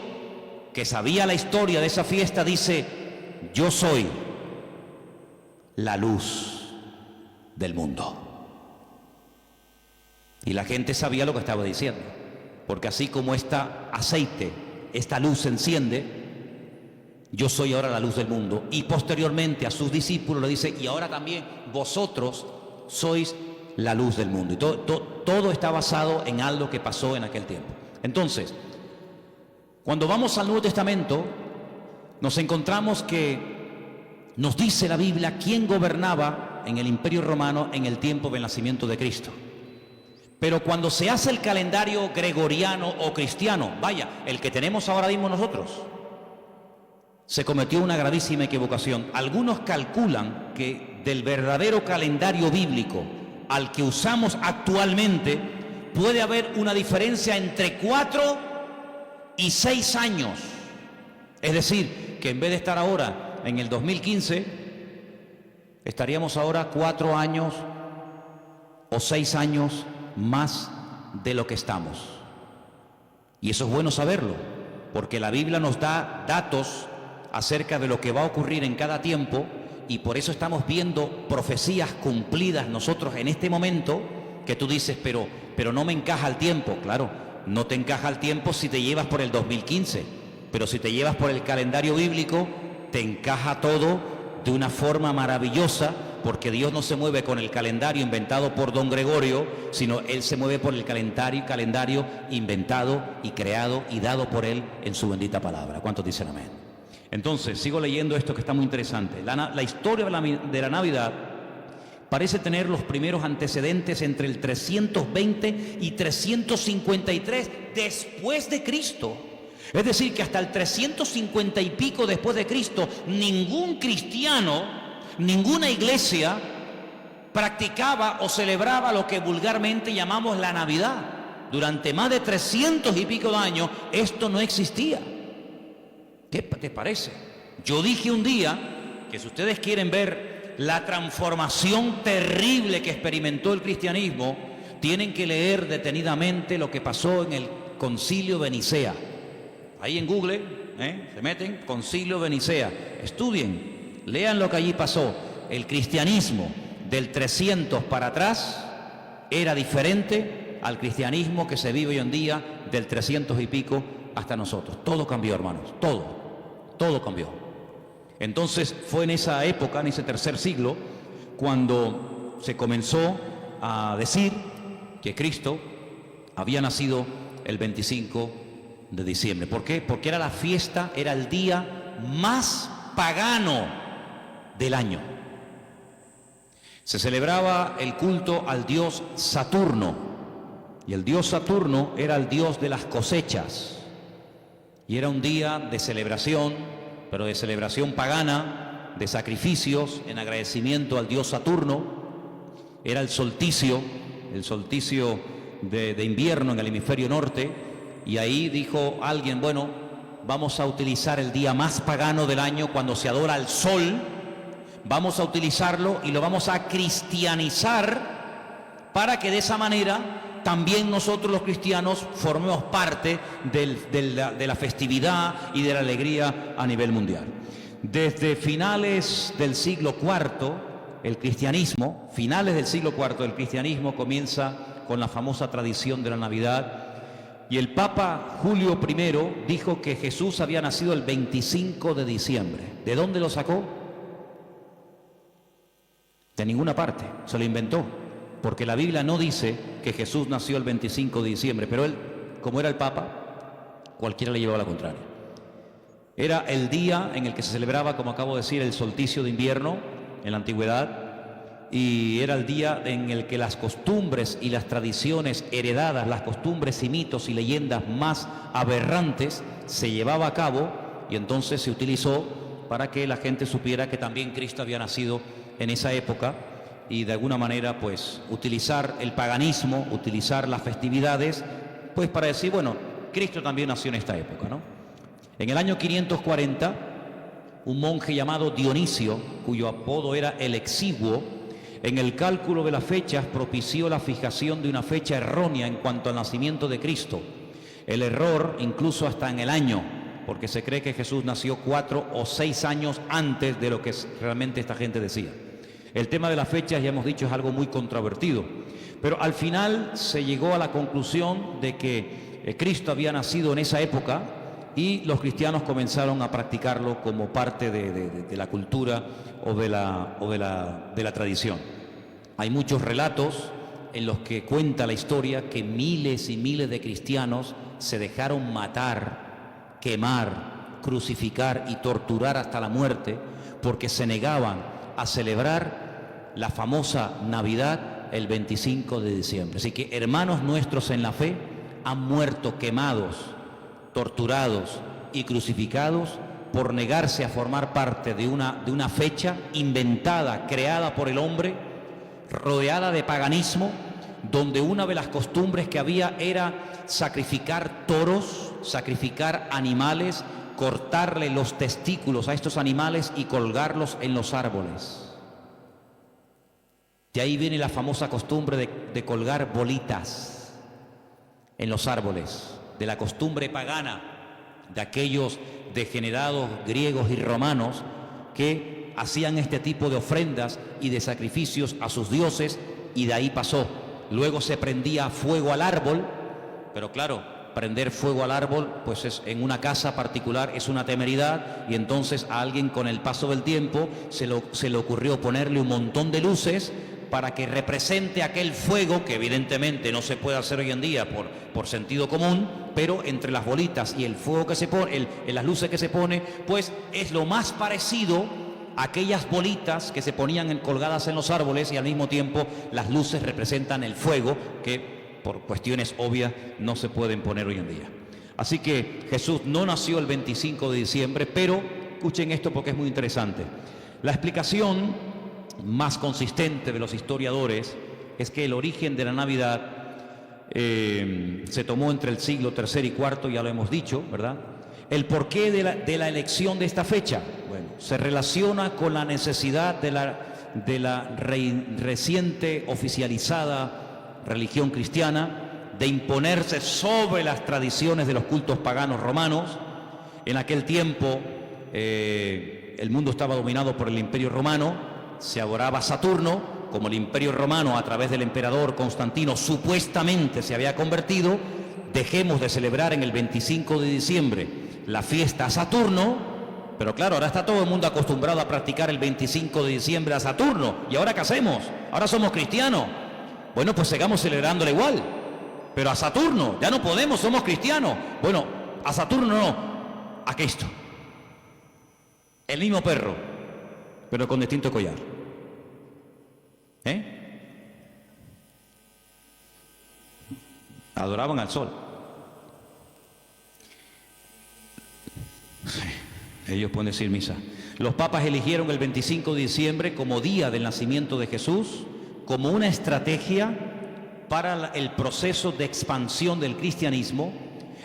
que sabía la historia de esa fiesta, dice, yo soy la luz del mundo. Y la gente sabía lo que estaba diciendo, porque así como esta aceite, esta luz se enciende, yo soy ahora la luz del mundo. Y posteriormente a sus discípulos le dice, y ahora también vosotros sois la luz del mundo. Y todo está basado en algo que pasó en aquel tiempo. Entonces, cuando vamos al Nuevo Testamento, nos encontramos que nos dice la Biblia quién gobernaba en el Imperio Romano en el tiempo del nacimiento de Cristo. Pero cuando se hace el calendario gregoriano o cristiano, vaya, el que tenemos ahora mismo nosotros, se cometió una gravísima equivocación. Algunos calculan que del verdadero calendario bíblico al que usamos actualmente puede haber una diferencia entre 4 y 6 años. Es decir, que en vez de estar ahora en el 2015, estaríamos ahora 4 años o 6 años más de lo que estamos. Y eso es bueno saberlo, porque la Biblia nos da datos acerca de lo que va a ocurrir en cada tiempo, y por eso estamos viendo profecías cumplidas nosotros en este momento, que tú dices, pero no me encaja el tiempo. Claro, no te encaja el tiempo si te llevas por el 2015, pero si te llevas por el calendario bíblico, te encaja todo de una forma maravillosa, porque Dios no se mueve con el calendario inventado por don Gregorio, sino Él se mueve por el calendario inventado y creado y dado por Él en su bendita palabra. ¿Cuántos dicen amén? Entonces, sigo leyendo esto que está muy interesante. La historia de la Navidad parece tener los primeros antecedentes entre el 320 y 353 después de Cristo. Es decir, que hasta el 350 y pico después de Cristo, ningún cristiano, ninguna iglesia practicaba o celebraba lo que vulgarmente llamamos la Navidad. Durante más de 300 y pico de años, esto no existía. ¿Qué te parece? Yo dije un día que si ustedes quieren ver la transformación terrible que experimentó el cristianismo, tienen que leer detenidamente lo que pasó en el Concilio de Nicea. Ahí en Google, se meten, Concilio de Nicea, estudien, lean lo que allí pasó. El cristianismo del 300 para atrás era diferente al cristianismo que se vive hoy en día del 300 y pico hasta nosotros. Todo cambió, hermanos, todo cambió. Entonces fue en esa época, en ese tercer siglo, cuando se comenzó a decir que Cristo había nacido el 25 de diciembre. ¿Por qué? Porque era la fiesta, era el día más pagano del año. Se celebraba el culto al dios Saturno, y el dios Saturno era el dios de las cosechas. Y era un día de celebración, pero de celebración pagana, de sacrificios en agradecimiento al dios Saturno. era el solsticio de invierno en el hemisferio norte, y ahí dijo alguien, bueno, vamos a utilizar el día más pagano del año cuando se adora al sol, vamos a utilizarlo y lo vamos a cristianizar para que de esa manera también nosotros los cristianos formemos parte de la festividad y de la alegría a nivel mundial. Desde finales del siglo IV, finales del siglo IV, el cristianismo comienza con la famosa tradición de la Navidad, y el Papa Julio I dijo que Jesús había nacido el 25 de diciembre. ¿De dónde lo sacó? De ninguna parte, se lo inventó, porque la Biblia no dice que Jesús nació el 25 de diciembre, pero él, como era el Papa, cualquiera le llevaba la contraria. Era el día en el que se celebraba, como acabo de decir, el solsticio de invierno en la antigüedad, y era el día en el que las costumbres y las tradiciones heredadas, las costumbres y mitos y leyendas más aberrantes se llevaba a cabo, y entonces se utilizó para que la gente supiera que también Cristo había nacido en esa época, y de alguna manera pues utilizar el paganismo, utilizar las festividades, pues para decir, bueno, Cristo también nació en esta época, ¿no? En el año 540, un monje llamado Dionisio, cuyo apodo era el Exiguo, en el cálculo de las fechas propició la fijación de una fecha errónea en cuanto al nacimiento de Cristo. El error incluso hasta en el año, porque se cree que Jesús nació 4 o 6 años antes de lo que realmente esta gente decía. El tema de las fechas, ya hemos dicho, es algo muy controvertido, pero al final se llegó a la conclusión de que Cristo había nacido en esa época, y los cristianos comenzaron a practicarlo como parte de la cultura o de la tradición. Hay muchos relatos en los que cuenta la historia que miles y miles de cristianos se dejaron matar, quemar, crucificar y torturar hasta la muerte porque se negaban a celebrar la famosa Navidad el 25 de diciembre. Así que hermanos nuestros en la fe han muerto quemados, torturados y crucificados por negarse a formar parte de una fecha inventada, creada por el hombre, rodeada de paganismo, donde una de las costumbres que había era sacrificar toros, sacrificar animales, cortarle los testículos a estos animales y colgarlos en los árboles. De ahí viene la famosa costumbre de colgar bolitas en los árboles, de la costumbre pagana de aquellos degenerados griegos y romanos que hacían este tipo de ofrendas y de sacrificios a sus dioses, y de ahí pasó. Luego se prendía fuego al árbol, pero claro, prender fuego al árbol, pues en una casa particular es una temeridad, y entonces a alguien con el paso del tiempo se le ocurrió ponerle un montón de luces para que represente aquel fuego que evidentemente no se puede hacer hoy en día por sentido común, pero entre las bolitas y el fuego que se pone, las luces que se pone, pues es lo más parecido a aquellas bolitas que se ponían colgadas en los árboles, y al mismo tiempo las luces representan el fuego que por cuestiones obvias no se pueden poner hoy en día. Así que Jesús no nació el 25 de diciembre, pero escuchen esto porque es muy interesante. La explicación más consistente de los historiadores es que el origen de la Navidad se tomó entre el siglo III y IV, ya lo hemos dicho, ¿verdad? El porqué de la elección de esta fecha, bueno, se relaciona con la necesidad de la reciente oficializada religión cristiana de imponerse sobre las tradiciones de los cultos paganos romanos. En aquel tiempo el mundo estaba dominado por el Imperio Romano. Se adoraba a Saturno, como el Imperio Romano a través del emperador Constantino supuestamente se había convertido. Dejemos de celebrar en el 25 de diciembre la fiesta a Saturno, pero claro, ahora está todo el mundo acostumbrado a practicar el 25 de diciembre a Saturno. ¿Y ahora qué hacemos? Ahora somos cristianos. Bueno, pues sigamos celebrándole igual, pero a Saturno ya no podemos, somos cristianos. Bueno, a Saturno no, a Cristo. El mismo perro, pero con distinto collar. Adoraban al sol. Ellos pueden decir misa. Los papas eligieron el 25 de diciembre como día del nacimiento de Jesús como una estrategia para el proceso de expansión del cristianismo,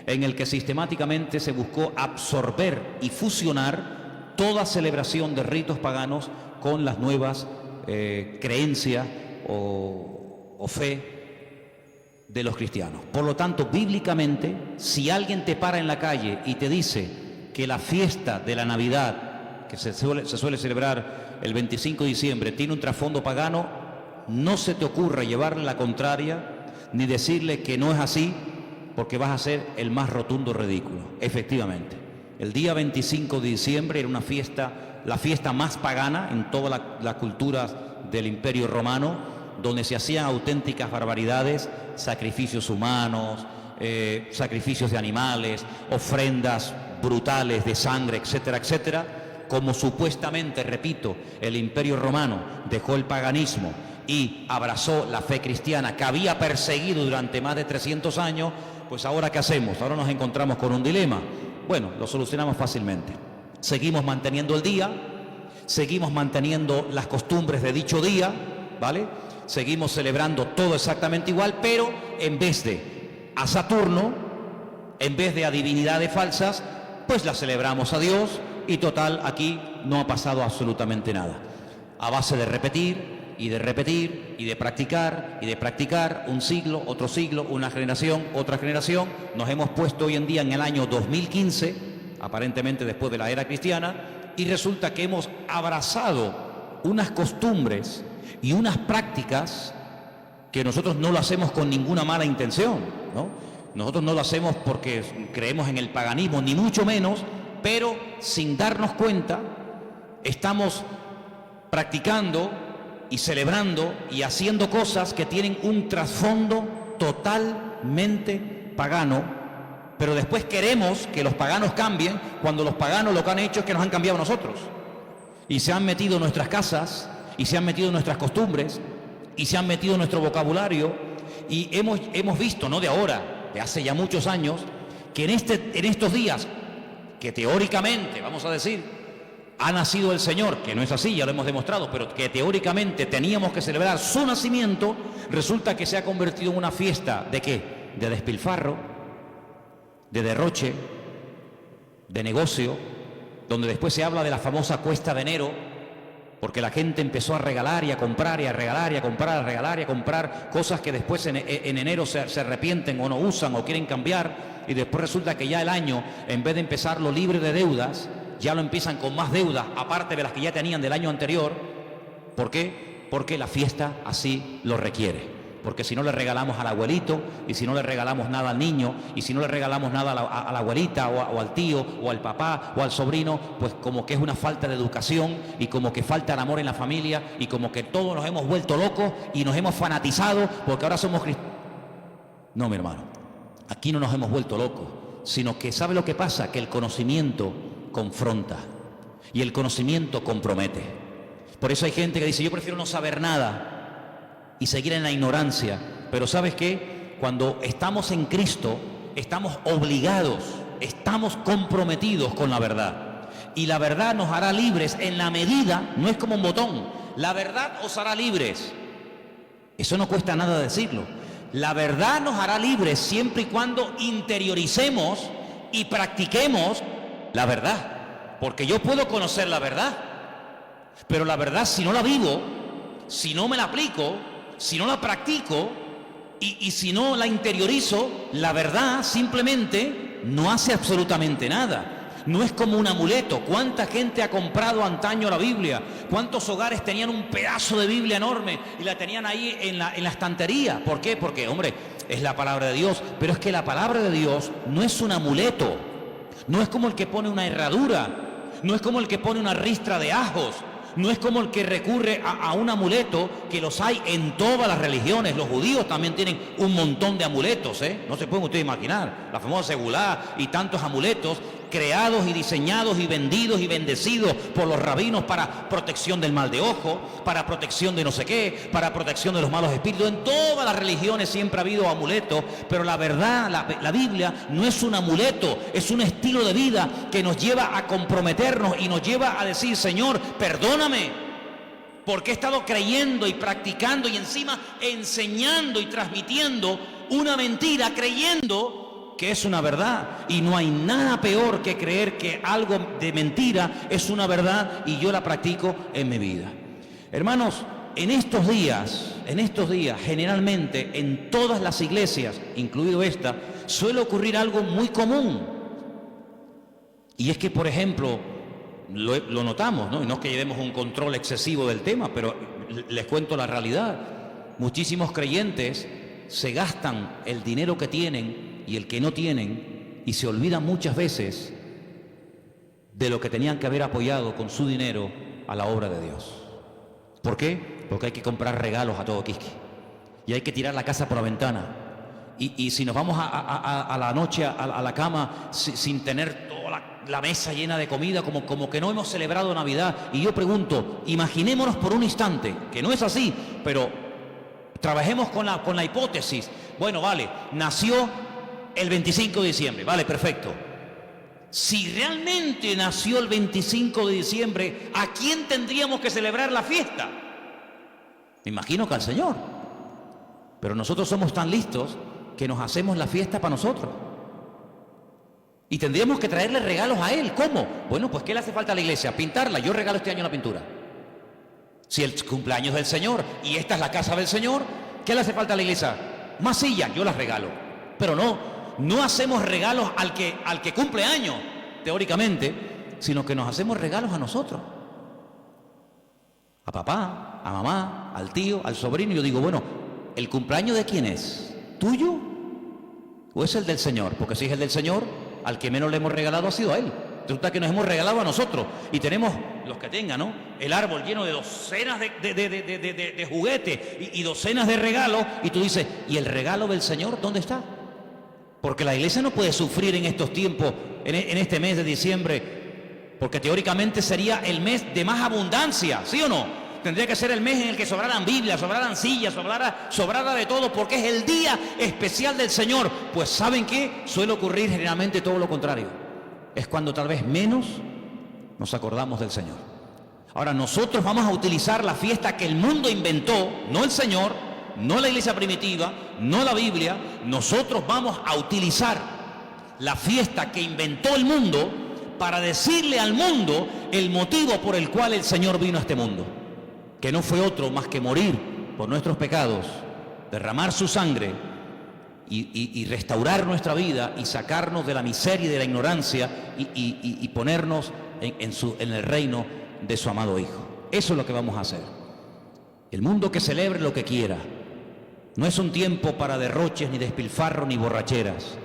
en el que sistemáticamente se buscó absorber y fusionar toda celebración de ritos paganos con las nuevas creencias o fe de los cristianos. Por lo tanto, bíblicamente, si alguien te para en la calle y te dice que la fiesta de la Navidad, que se suele celebrar el 25 de diciembre, tiene un trasfondo pagano, no se te ocurra llevarle la contraria ni decirle que no es así, porque vas a ser el más rotundo ridículo. Efectivamente, el día 25 de diciembre era una fiesta, la fiesta más pagana en todas las culturas del Imperio Romano, donde se hacían auténticas barbaridades, sacrificios humanos, sacrificios de animales, ofrendas brutales de sangre, etcétera, etcétera. Como supuestamente, repito, el Imperio Romano dejó el paganismo y abrazó la fe cristiana que había perseguido durante más de 300 años, pues ahora ¿qué hacemos? Ahora nos encontramos con un dilema. Bueno, lo solucionamos fácilmente. Seguimos manteniendo el día, seguimos manteniendo las costumbres de dicho día, ¿vale? Seguimos celebrando todo exactamente igual, pero en vez de a Saturno, en vez de a divinidades falsas, pues la celebramos a Dios y total, aquí no ha pasado absolutamente nada. A base de repetir y de repetir y de practicar, un siglo, otro siglo, una generación, otra generación, nos hemos puesto hoy en día en el año 2015, aparentemente después de la era cristiana, y resulta que hemos abrazado unas costumbres y unas prácticas que nosotros no lo hacemos con ninguna mala intención, ¿no? Nosotros no lo hacemos porque creemos en el paganismo, ni mucho menos, pero sin darnos cuenta estamos practicando y celebrando y haciendo cosas que tienen un trasfondo totalmente pagano, pero después queremos que los paganos cambien cuando los paganos lo que han hecho es que nos han cambiado a nosotros y se han metido en nuestras casas y se han metido en nuestras costumbres y se han metido en nuestro vocabulario y hemos visto, no de ahora, de hace ya muchos años, que en estos días que teóricamente, vamos a decir, ha nacido el Señor, que no es así, ya lo hemos demostrado, pero que teóricamente teníamos que celebrar su nacimiento, resulta que se ha convertido en una fiesta ¿de qué? De despilfarro, de derroche, de negocio, donde después se habla de la famosa cuesta de enero, porque la gente empezó a regalar y a comprar y a regalar y a comprar, a regalar y a comprar cosas que después en enero se arrepienten o no usan o quieren cambiar, y después resulta que ya el año, en vez de empezarlo libre de deudas, ya lo empiezan con más deudas, aparte de las que ya tenían del año anterior. ¿Por qué? Porque la fiesta así lo requiere. Porque si no le regalamos al abuelito, y si no le regalamos nada al niño, y si no le regalamos nada a la abuelita, o al tío, o al papá, o al sobrino, pues como que es una falta de educación, y como que falta el amor en la familia, y como que todos nos hemos vuelto locos, y nos hemos fanatizado, porque ahora somos cristianos. No, mi hermano, aquí no nos hemos vuelto locos, sino que ¿sabe lo que pasa? Que el conocimiento confronta, y el conocimiento compromete. Por eso hay gente que dice, yo prefiero no saber nada, y seguir en la ignorancia. Pero ¿sabes qué? Cuando estamos en Cristo, estamos obligados, estamos comprometidos con la verdad. Y la verdad nos hará libres en la medida, no es como un botón, la verdad os hará libres. Eso no cuesta nada decirlo. La verdad nos hará libres siempre y cuando interioricemos y practiquemos la verdad. Porque yo puedo conocer la verdad, pero la verdad si no la vivo, si no me la aplico, si no la practico y si no la interiorizo, la verdad simplemente no hace absolutamente nada. No es como un amuleto. ¿Cuánta gente ha comprado antaño la Biblia? ¿Cuántos hogares tenían un pedazo de Biblia enorme y la tenían ahí en la estantería? ¿Por qué? Porque, hombre, es la palabra de Dios. Pero es que la palabra de Dios no es un amuleto. No es como el que pone una herradura. No es como el que pone una ristra de ajos. No es como el que recurre a un amuleto, que los hay en todas las religiones. Los judíos también tienen un montón de amuletos, ¿eh? No se pueden ustedes imaginar. La famosa segulá y tantos amuletos creados y diseñados y vendidos y bendecidos por los rabinos para protección del mal de ojo, para protección de no sé qué, para protección de los malos espíritus. En todas las religiones siempre ha habido amuletos, pero la verdad, la Biblia no es un amuleto, es un estilo de vida que nos lleva a comprometernos y nos lleva a decir, Señor, perdóname, porque he estado creyendo y practicando y encima enseñando y transmitiendo una mentira, creyendo que es una verdad. Y no hay nada peor que creer que algo de mentira es una verdad y yo la practico en mi vida. Hermanos, en estos días, generalmente en todas las iglesias, incluido esta, suele ocurrir algo muy común. Y es que, por ejemplo, lo notamos, ¿no? Y no es que llevemos un control excesivo del tema, pero les cuento la realidad. Muchísimos creyentes se gastan el dinero que tienen y el que no tienen y se olvidan muchas veces de lo que tenían que haber apoyado con su dinero a la obra de Dios. ¿Por qué? Porque hay que comprar regalos a todo quisque y hay que tirar la casa por la ventana. Y si nos vamos a la noche a la cama sin tener toda la mesa llena de comida, como que no hemos celebrado Navidad. Y yo pregunto, imaginémonos por un instante, que no es así, pero trabajemos con la hipótesis. Bueno, vale, nació el 25 de diciembre, vale, perfecto. Si realmente nació el 25 de diciembre, ¿a quién tendríamos que celebrar la fiesta? Me imagino que al Señor. Pero nosotros somos tan listos que nos hacemos la fiesta para nosotros. Y tendríamos que traerle regalos a Él. ¿Cómo? Bueno, pues ¿qué le hace falta a la iglesia? Pintarla. Yo regalo este año la pintura. Si el cumpleaños del Señor y esta es la casa del Señor, ¿qué le hace falta a la iglesia? Más sillas, yo las regalo. Pero no hacemos regalos al que cumple años, teóricamente, sino que nos hacemos regalos a nosotros. A papá, a mamá, al tío, al sobrino. Y yo digo, bueno, ¿el cumpleaños de quién es? ¿Tuyo? ¿O es el del Señor? Porque si es el del Señor, al que menos le hemos regalado ha sido a Él. Resulta que nos hemos regalado a nosotros. Y tenemos, los que tengan, ¿no?, el árbol lleno de docenas de juguetes y docenas de regalos. Y tú dices, ¿y el regalo del Señor dónde está? Porque la iglesia no puede sufrir en estos tiempos, en este mes de diciembre, porque teóricamente sería el mes de más abundancia, ¿sí o no? Tendría que ser el mes en el que sobraran Biblias, sobraran sillas, sobrara de todo, porque es el día especial del Señor. Pues ¿saben qué? Suele ocurrir generalmente todo lo contrario. Es cuando tal vez menos nos acordamos del Señor. Ahora, nosotros vamos a utilizar la fiesta que el mundo inventó, no el Señor, no la iglesia primitiva, no la Biblia. Nosotros vamos a utilizar la fiesta que inventó el mundo para decirle al mundo el motivo por el cual el Señor vino a este mundo, que no fue otro más que morir por nuestros pecados, derramar su sangre y restaurar nuestra vida y sacarnos de la miseria y de la ignorancia y ponernos en el reino de su amado Hijo. Eso es lo que vamos a hacer. El mundo que celebre lo que quiera. No es un tiempo para derroches, ni despilfarro, ni borracheras.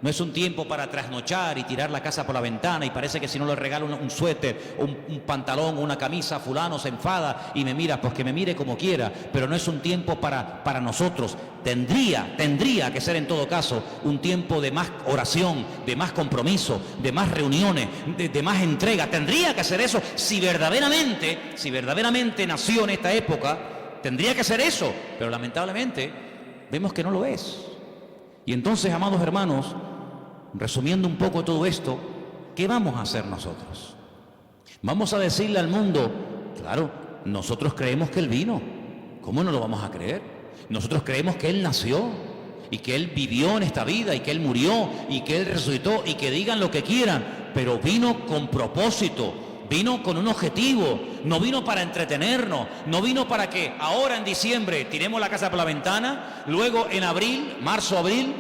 No es un tiempo para trasnochar y tirar la casa por la ventana y parece que si no le regalo un suéter, un pantalón o una camisa, fulano se enfada y me mira, pues que me mire como quiera. Pero no es un tiempo para nosotros. Tendría que ser en todo caso un tiempo de más oración, de más compromiso, de más reuniones, de más entrega. Tendría que ser eso. Si verdaderamente nació en esta época, tendría que ser eso. Pero lamentablemente vemos que no lo es. Y entonces, amados hermanos, resumiendo un poco todo esto, ¿qué vamos a hacer nosotros? Vamos a decirle al mundo, claro, nosotros creemos que Él vino. ¿Cómo no lo vamos a creer? Nosotros creemos que Él nació y que Él vivió en esta vida y que Él murió y que Él resucitó y que digan lo que quieran, pero vino con propósito. Vino con un objetivo, no vino para entretenernos, no vino para que ahora en diciembre tiremos la casa por la ventana, luego en abril, marzo, abril,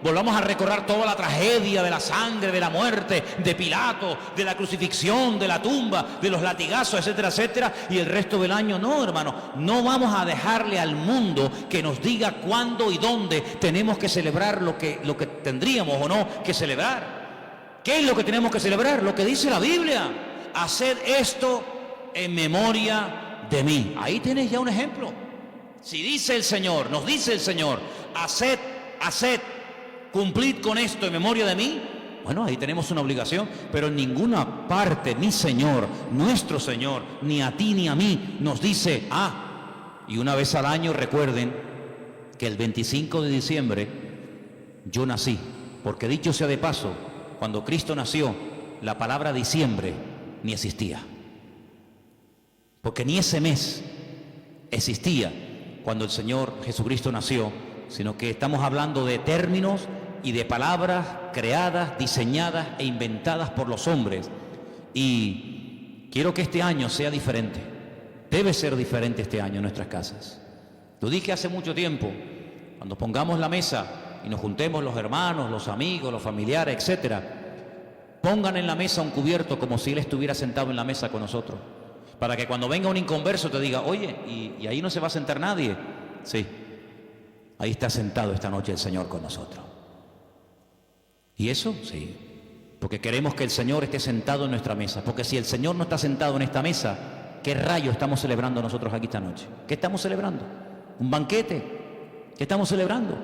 volvamos a recordar toda la tragedia de la sangre, de la muerte, de Pilato, de la crucifixión, de la tumba, de los latigazos, etcétera, etcétera, y el resto del año. No, hermano, no vamos a dejarle al mundo que nos diga cuándo y dónde tenemos que celebrar lo que tendríamos o no que celebrar. ¿Qué es lo que tenemos que celebrar? Lo que dice la Biblia. Haced esto en memoria de mí. Ahí tienes ya un ejemplo. Si dice el Señor, nos dice el Señor, haced, cumplid con esto en memoria de mí. Bueno, ahí tenemos una obligación, pero en ninguna parte mi Señor, nuestro Señor, ni a ti ni a mí nos dice, y una vez al año recuerden que el 25 de diciembre yo nací. Porque dicho sea de paso, cuando Cristo nació, la palabra diciembre ni existía, porque ni ese mes existía cuando el Señor Jesucristo nació, sino que estamos hablando de términos y de palabras creadas, diseñadas e inventadas por los hombres. Y quiero que este año sea diferente. Debe ser diferente este año en nuestras casas. Lo dije hace mucho tiempo, cuando pongamos la mesa y nos juntemos los hermanos, los amigos, los familiares, etcétera, pongan en la mesa un cubierto como si Él estuviera sentado en la mesa con nosotros, para que cuando venga un inconverso te diga, oye, y ahí no se va a sentar nadie. Sí, ahí está sentado esta noche el Señor con nosotros. ¿Y eso? Sí, porque queremos que el Señor esté sentado en nuestra mesa, porque si el Señor no está sentado en esta mesa, ¿qué rayo estamos celebrando nosotros aquí esta noche? ¿Qué estamos celebrando? ¿Un banquete? ¿Qué estamos celebrando?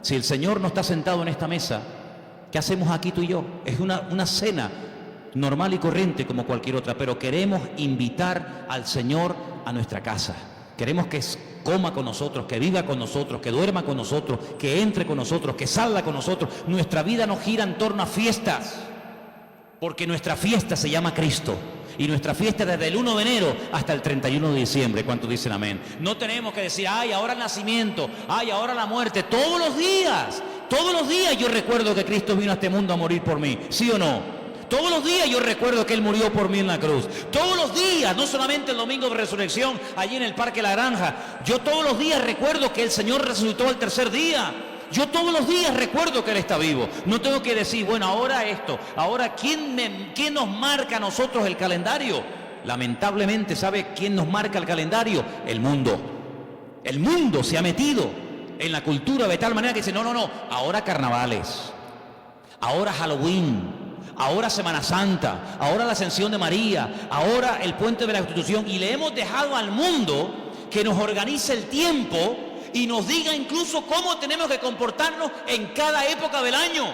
Si el Señor no está sentado en esta mesa, ¿qué hacemos aquí tú y yo? Es una cena normal y corriente como cualquier otra, pero queremos invitar al Señor a nuestra casa. Queremos que coma con nosotros, que viva con nosotros, que duerma con nosotros, que entre con nosotros, que salga con nosotros. Nuestra vida no gira en torno a fiestas, porque nuestra fiesta se llama Cristo. Y nuestra fiesta desde el 1 de enero hasta el 31 de diciembre. ¿Cuántos dicen amén? No tenemos que decir, ay, ahora el nacimiento, ay, ahora la muerte. Todos los días yo recuerdo que Cristo vino a este mundo a morir por mí. ¿Sí o no? Todos los días yo recuerdo que Él murió por mí en la cruz. Todos los días, no solamente el domingo de resurrección, allí en el Parque La Granja. Yo todos los días recuerdo que el Señor resucitó al tercer día. Yo todos los días recuerdo que Él está vivo. No tengo que decir, bueno, ahora esto. Ahora, ¿quién nos marca a nosotros el calendario? Lamentablemente, ¿sabe quién nos marca el calendario? El mundo. El mundo se ha metido en la cultura de tal manera que dice, no, ahora carnavales, ahora Halloween, ahora Semana Santa, ahora la Ascensión de María, ahora el Puente de la Constitución, y le hemos dejado al mundo que nos organice el tiempo y nos diga incluso cómo tenemos que comportarnos en cada época del año.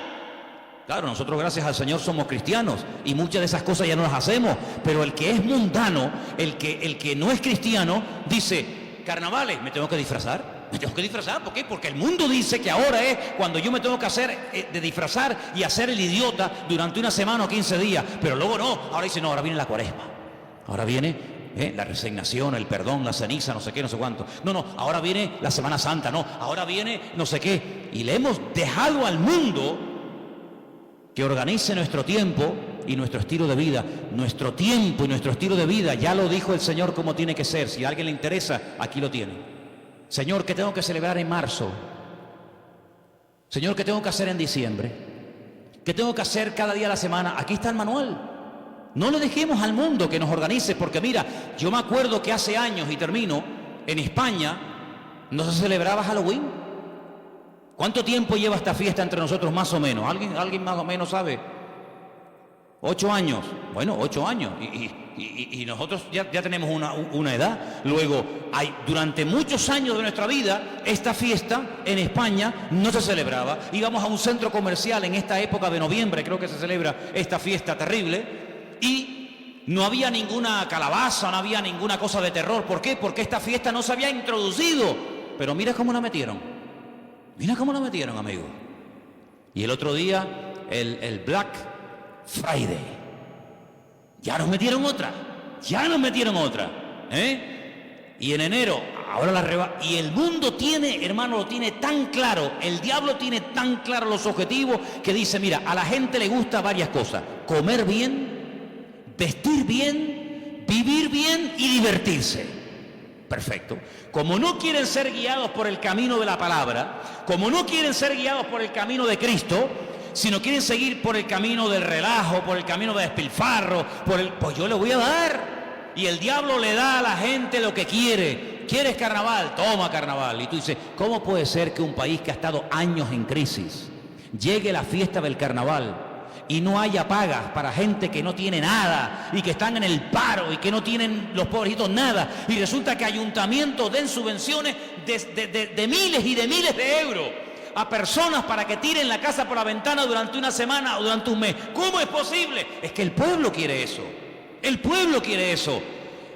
Claro, nosotros gracias al Señor somos cristianos y muchas de esas cosas ya no las hacemos, pero el que es mundano, el que no es cristiano, dice, carnavales, ¿me tengo que disfrazar? Me tengo que disfrazar, ¿por qué? Porque el mundo dice que ahora es cuando yo me tengo que hacer de disfrazar y hacer el idiota durante una semana o 15 días, pero luego no, ahora dice no, ahora viene la cuaresma, ahora viene la resignación, el perdón, la ceniza, no sé qué, no sé cuánto, no, ahora viene la Semana Santa, no, ahora viene no sé qué, y le hemos dejado al mundo que organice nuestro tiempo y nuestro estilo de vida. Nuestro tiempo y nuestro estilo de vida, ya lo dijo el Señor cómo tiene que ser. Si a alguien le interesa, aquí lo tiene. Señor, ¿qué tengo que celebrar en marzo? Señor, ¿qué tengo que hacer en diciembre? ¿Qué tengo que hacer cada día de la semana? Aquí está el manual. No le dejemos al mundo que nos organice, porque mira, yo me acuerdo que hace años, y termino, en España no se celebraba Halloween. ¿Cuánto tiempo lleva esta fiesta entre nosotros más o menos? ¿Alguien más o menos sabe? 8 años. Bueno, 8 años. Y nosotros ya tenemos una edad. Luego, durante muchos años de nuestra vida, esta fiesta en España no se celebraba. Íbamos a un centro comercial en esta época de noviembre, creo que se celebra esta fiesta terrible, y no había ninguna calabaza, no había ninguna cosa de terror. ¿Por qué? Porque esta fiesta no se había introducido. Pero mira cómo la metieron. Mira cómo la metieron, amigo. Y el otro día, el Black Friday. Ya nos metieron otra. Y en enero, ahora y el mundo tiene, hermano, lo tiene tan claro, el diablo tiene tan claro los objetivos que dice, mira, a la gente le gusta varias cosas: comer bien, vestir bien, vivir bien y divertirse. Perfecto. Como no quieren ser guiados por el camino de la palabra, como no quieren ser guiados por el camino de Cristo, sino quieren seguir por el camino del relajo, por el camino de despilfarro, pues yo le voy a dar. Y el diablo le da a la gente lo que quiere. ¿Quieres carnaval? Toma carnaval. Y tú dices, ¿cómo puede ser que un país que ha estado años en crisis llegue la fiesta del carnaval y no haya pagas para gente que no tiene nada y que están en el paro y que no tienen los pobrecitos nada? Y resulta que ayuntamientos den subvenciones de miles y de miles de euros a personas para que tiren la casa por la ventana durante una semana o durante un mes. ¿Cómo es posible? Es que el pueblo quiere eso. El pueblo quiere eso.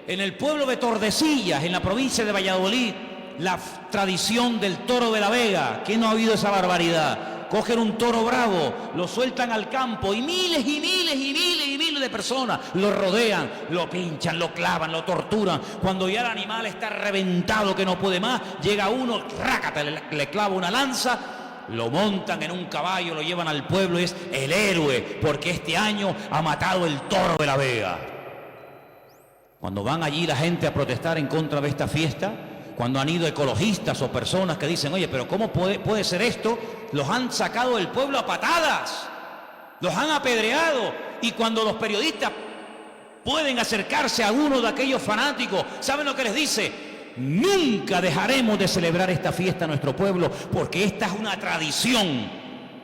En el pueblo de Tordesillas, en la provincia de Valladolid, la tradición del toro de la Vega. ¿Quién no ha oído esa barbaridad? cogen un toro bravo, lo sueltan al campo y miles y miles y miles y miles de personas lo rodean, lo pinchan, lo clavan, lo torturan. Cuando ya el animal está reventado que no puede más, llega uno, rácate, le clava una lanza, lo montan en un caballo, lo llevan al pueblo y es el héroe porque este año ha matado el toro de la Vega. Cuando van allí la gente a protestar en contra de esta fiesta, cuando han ido ecologistas o personas que dicen, oye, pero ¿cómo puede ser esto? Los han sacado del pueblo a patadas, los han apedreado, y cuando los periodistas pueden acercarse a uno de aquellos fanáticos, ¿saben lo que les dice? Nunca dejaremos de celebrar esta fiesta en nuestro pueblo, porque esta es una tradición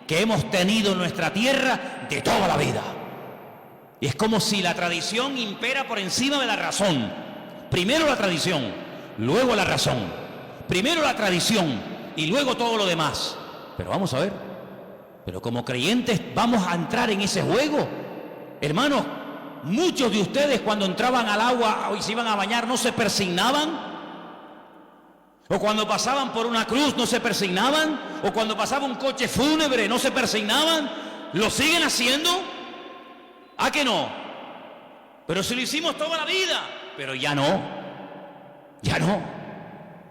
que hemos tenido en nuestra tierra de toda la vida. Y es como si la tradición impera por encima de la razón. Primero la tradición, luego la razón. Primero la tradición y luego todo lo demás. Pero vamos a ver, pero como creyentes vamos a entrar en ese juego. Hermanos, muchos de ustedes cuando entraban al agua y se iban a bañar no se persignaban. O cuando pasaban por una cruz no se persignaban. O cuando pasaba un coche fúnebre no se persignaban. ¿Lo siguen haciendo? ¿A que no? Pero si lo hicimos toda la vida. Pero ya no. Ya no.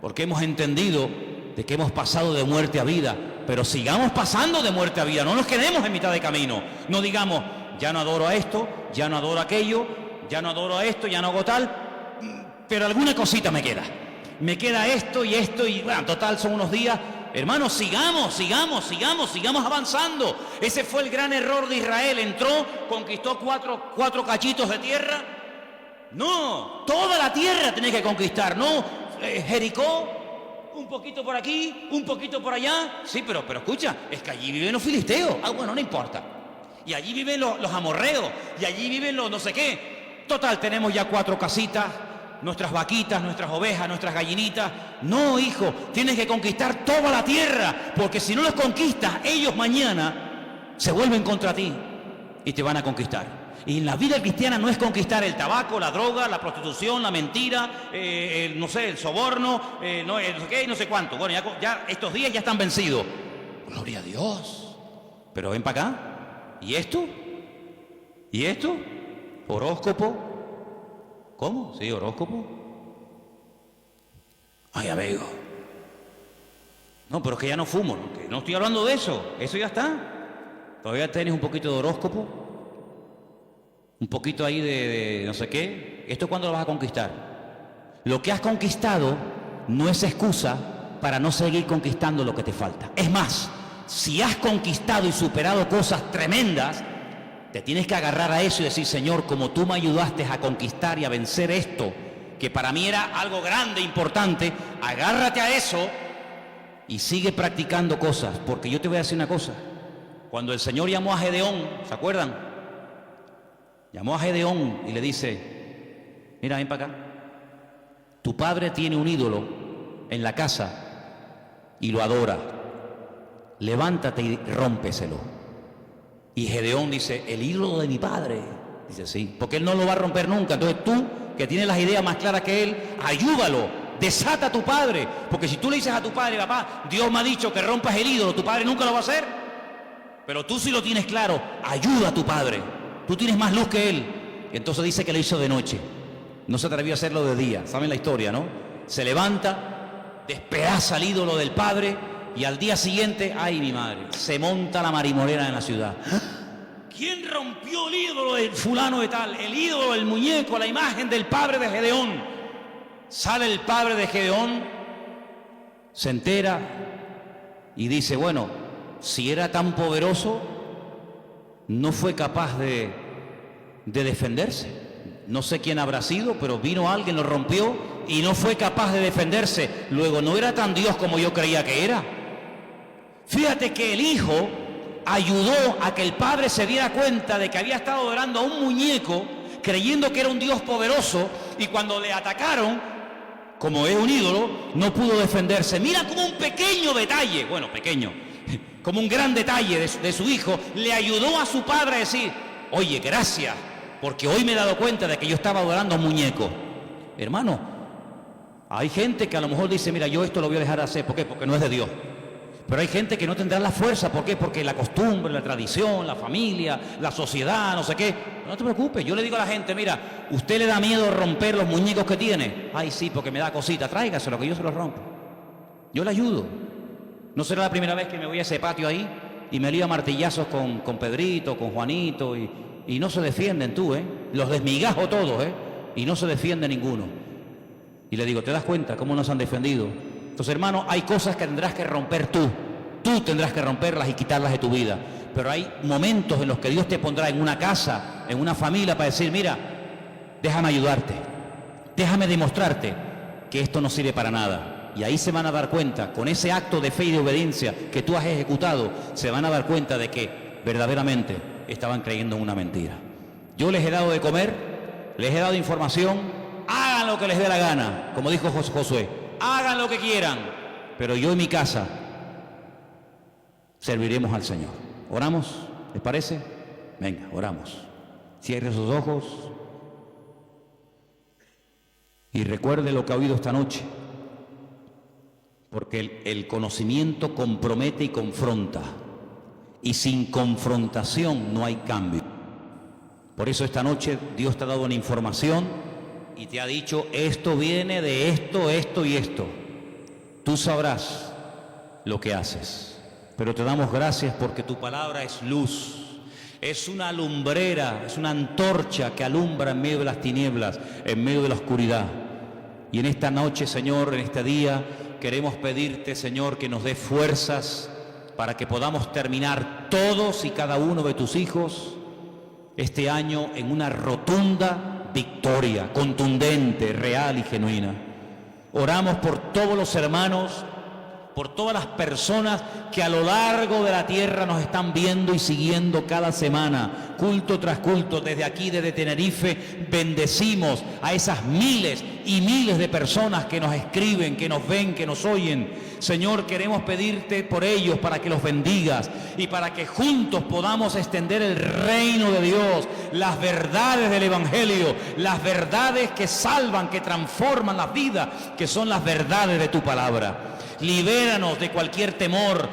Porque hemos entendido de que hemos pasado de muerte a vida. Pero sigamos pasando de muerte a vida. No nos quedemos en mitad de camino. No digamos, ya no adoro a esto, ya no adoro a aquello, ya no adoro a esto, ya no hago tal. Pero alguna cosita me queda. Me queda esto, y bueno, total son unos días. Hermanos, sigamos avanzando. Ese fue el gran error de Israel. Entró, conquistó cuatro cachitos de tierra. No, toda la tierra tenés que conquistar, no Jericó, un poquito por aquí, un poquito por allá. Sí, pero escucha, es que allí viven los filisteos. Ah, bueno, no importa. Y allí viven los amorreos, y allí viven los no sé qué. Total, tenemos ya 4 casitas, nuestras vaquitas, nuestras ovejas, nuestras gallinitas. No, hijo, tienes que conquistar toda la tierra, porque si no los conquistas, ellos mañana se vuelven contra ti y te van a conquistar. Y en la vida cristiana no es conquistar el tabaco, la droga, la prostitución, la mentira, no sé, el soborno, no sé qué, no sé cuánto. Bueno, ya estos días ya están vencidos. Gloria a Dios. Pero ven para acá. ¿Y esto? ¿Y esto? ¿Horóscopo? ¿Cómo? ¿Sí, horóscopo? Ay, amigo. No, pero es que ya no fumo, ¿no? Que no estoy hablando de eso. Eso ya está. Todavía tenés un poquito de horóscopo. Un poquito ahí de no sé qué. ¿Esto cuándo lo vas a conquistar? Lo que has conquistado no es excusa para no seguir conquistando lo que te falta. Es más, si has conquistado y superado cosas tremendas, te tienes que agarrar a eso y decir, Señor, como tú me ayudaste a conquistar y a vencer esto, que para mí era algo grande, importante, agárrate a eso y sigue practicando cosas. Porque yo te voy a decir una cosa. Cuando el Señor llamó a Gedeón, ¿se acuerdan? Llamó a Gedeón y le dice, mira, ven para acá. Tu padre tiene un ídolo en la casa y lo adora. Levántate y rómpeselo. Y Gedeón dice, ¿el ídolo de mi padre? Dice, sí, porque él no lo va a romper nunca. Entonces tú, que tienes las ideas más claras que él, ayúdalo, desata a tu padre. Porque si tú le dices a tu padre, papá, Dios me ha dicho que rompas el ídolo, tu padre nunca lo va a hacer. Pero tú sí lo tienes claro, ayuda a tu padre. Tú tienes más luz que él. Y entonces dice que lo hizo de noche. No se atrevió a hacerlo de día. ¿Saben la historia, no? Se levanta, despedaza el ídolo del padre y al día siguiente, ¡ay, mi madre! Se monta la marimorena en la ciudad. ¿Quién rompió el ídolo del fulano de tal? El ídolo, el muñeco, la imagen del padre de Gedeón. Sale el padre de Gedeón, se entera y dice, bueno, si era tan poderoso, no fue capaz de defenderse. No sé quién habrá sido, pero vino alguien, lo rompió y no fue capaz de defenderse. Luego, no era tan Dios como yo creía que era. Fíjate que el hijo ayudó a que el padre se diera cuenta de que había estado adorando a un muñeco, creyendo que era un Dios poderoso, y cuando le atacaron, como es un ídolo, no pudo defenderse. Mira como un pequeño detalle, bueno, pequeño, como un gran detalle de su hijo, le ayudó a su padre a decir, oye, gracias, porque hoy me he dado cuenta de que yo estaba adorando a un muñeco. Hermano, hay gente que a lo mejor dice, mira, yo esto lo voy a dejar de hacer. ¿Por qué? Porque no es de Dios. Pero hay gente que no tendrá la fuerza. ¿Por qué? Porque la costumbre, la tradición, la familia, la sociedad, no sé qué. No te preocupes. Yo le digo a la gente, mira, ¿usted le da miedo romper los muñecos que tiene? Ay, sí, porque me da cosita. Tráigaselo, que yo se los rompo. Yo le ayudo. No será la primera vez que me voy a ese patio ahí y me lío a martillazos con Pedrito, con Juanito, y no se defienden tú, ¿eh? Los desmigajo todos, ¿eh? Y no se defiende ninguno. Y le digo, ¿te das cuenta cómo nos han defendido? Entonces, hermano, hay cosas que tendrás que romper tú. Tú tendrás que romperlas y quitarlas de tu vida. Pero hay momentos en los que Dios te pondrá en una casa, en una familia, para decir, mira, déjame ayudarte. Déjame demostrarte que esto no sirve para nada. Y ahí se van a dar cuenta, con ese acto de fe y de obediencia que tú has ejecutado, se van a dar cuenta de que verdaderamente estaban creyendo en una mentira. Yo les he dado de comer, les he dado información, hagan lo que les dé la gana, como dijo Josué, hagan lo que quieran, pero yo y mi casa serviremos al Señor. ¿Oramos? ¿Les parece? Venga, oramos. Cierre sus ojos y recuerde lo que ha oído esta noche, porque el conocimiento compromete y confronta, y sin confrontación no hay cambio. Por eso esta noche Dios te ha dado una información y te ha dicho, esto viene de esto, esto y esto. Tú sabrás lo que haces, pero te damos gracias porque tu palabra es luz, es una lumbrera, es una antorcha que alumbra en medio de las tinieblas, en medio de la oscuridad. Y en esta noche, Señor, en este día, queremos pedirte, Señor, que nos dé fuerzas para que podamos terminar todos y cada uno de tus hijos este año en una rotunda victoria, contundente, real y genuina. Oramos por todos los hermanos, por todas las personas que a lo largo de la tierra nos están viendo y siguiendo cada semana, culto tras culto, desde aquí, desde Tenerife. Bendecimos a esas miles y miles de personas que nos escriben, que nos ven, que nos oyen. Señor, queremos pedirte por ellos para que los bendigas y para que juntos podamos extender el reino de Dios, las verdades del Evangelio, las verdades que salvan, que transforman la vida, que son las verdades de tu palabra. Libéranos de cualquier temor,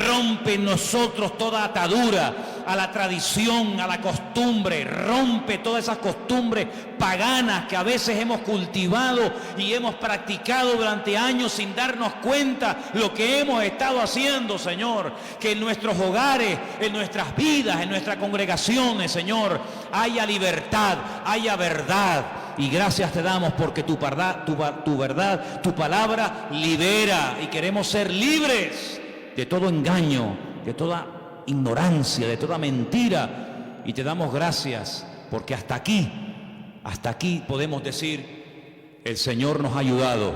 rompe en nosotros toda atadura a la tradición, a la costumbre, rompe todas esas costumbres paganas que a veces hemos cultivado y hemos practicado durante años sin darnos cuenta lo que hemos estado haciendo, Señor. Que en nuestros hogares, en nuestras vidas, en nuestras congregaciones, Señor, haya libertad, haya verdad. Y gracias te damos porque tu verdad, tu palabra libera, y queremos ser libres de todo engaño, de toda ignorancia, de toda mentira. Y te damos gracias porque hasta aquí podemos decir, el Señor nos ha ayudado,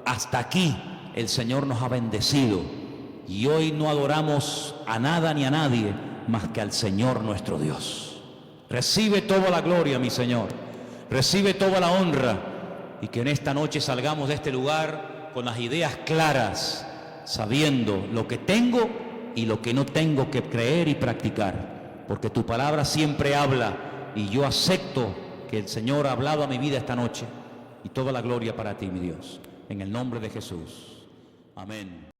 hasta aquí el Señor nos ha bendecido, y hoy no adoramos a nada ni a nadie más que al Señor nuestro Dios. Recibe toda la gloria, mi Señor. Recibe toda la honra, y que en esta noche salgamos de este lugar con las ideas claras, sabiendo lo que tengo y lo que no tengo que creer y practicar, porque tu palabra siempre habla, y yo acepto que el Señor ha hablado a mi vida esta noche, y toda la gloria para ti, mi Dios, en el nombre de Jesús. Amén.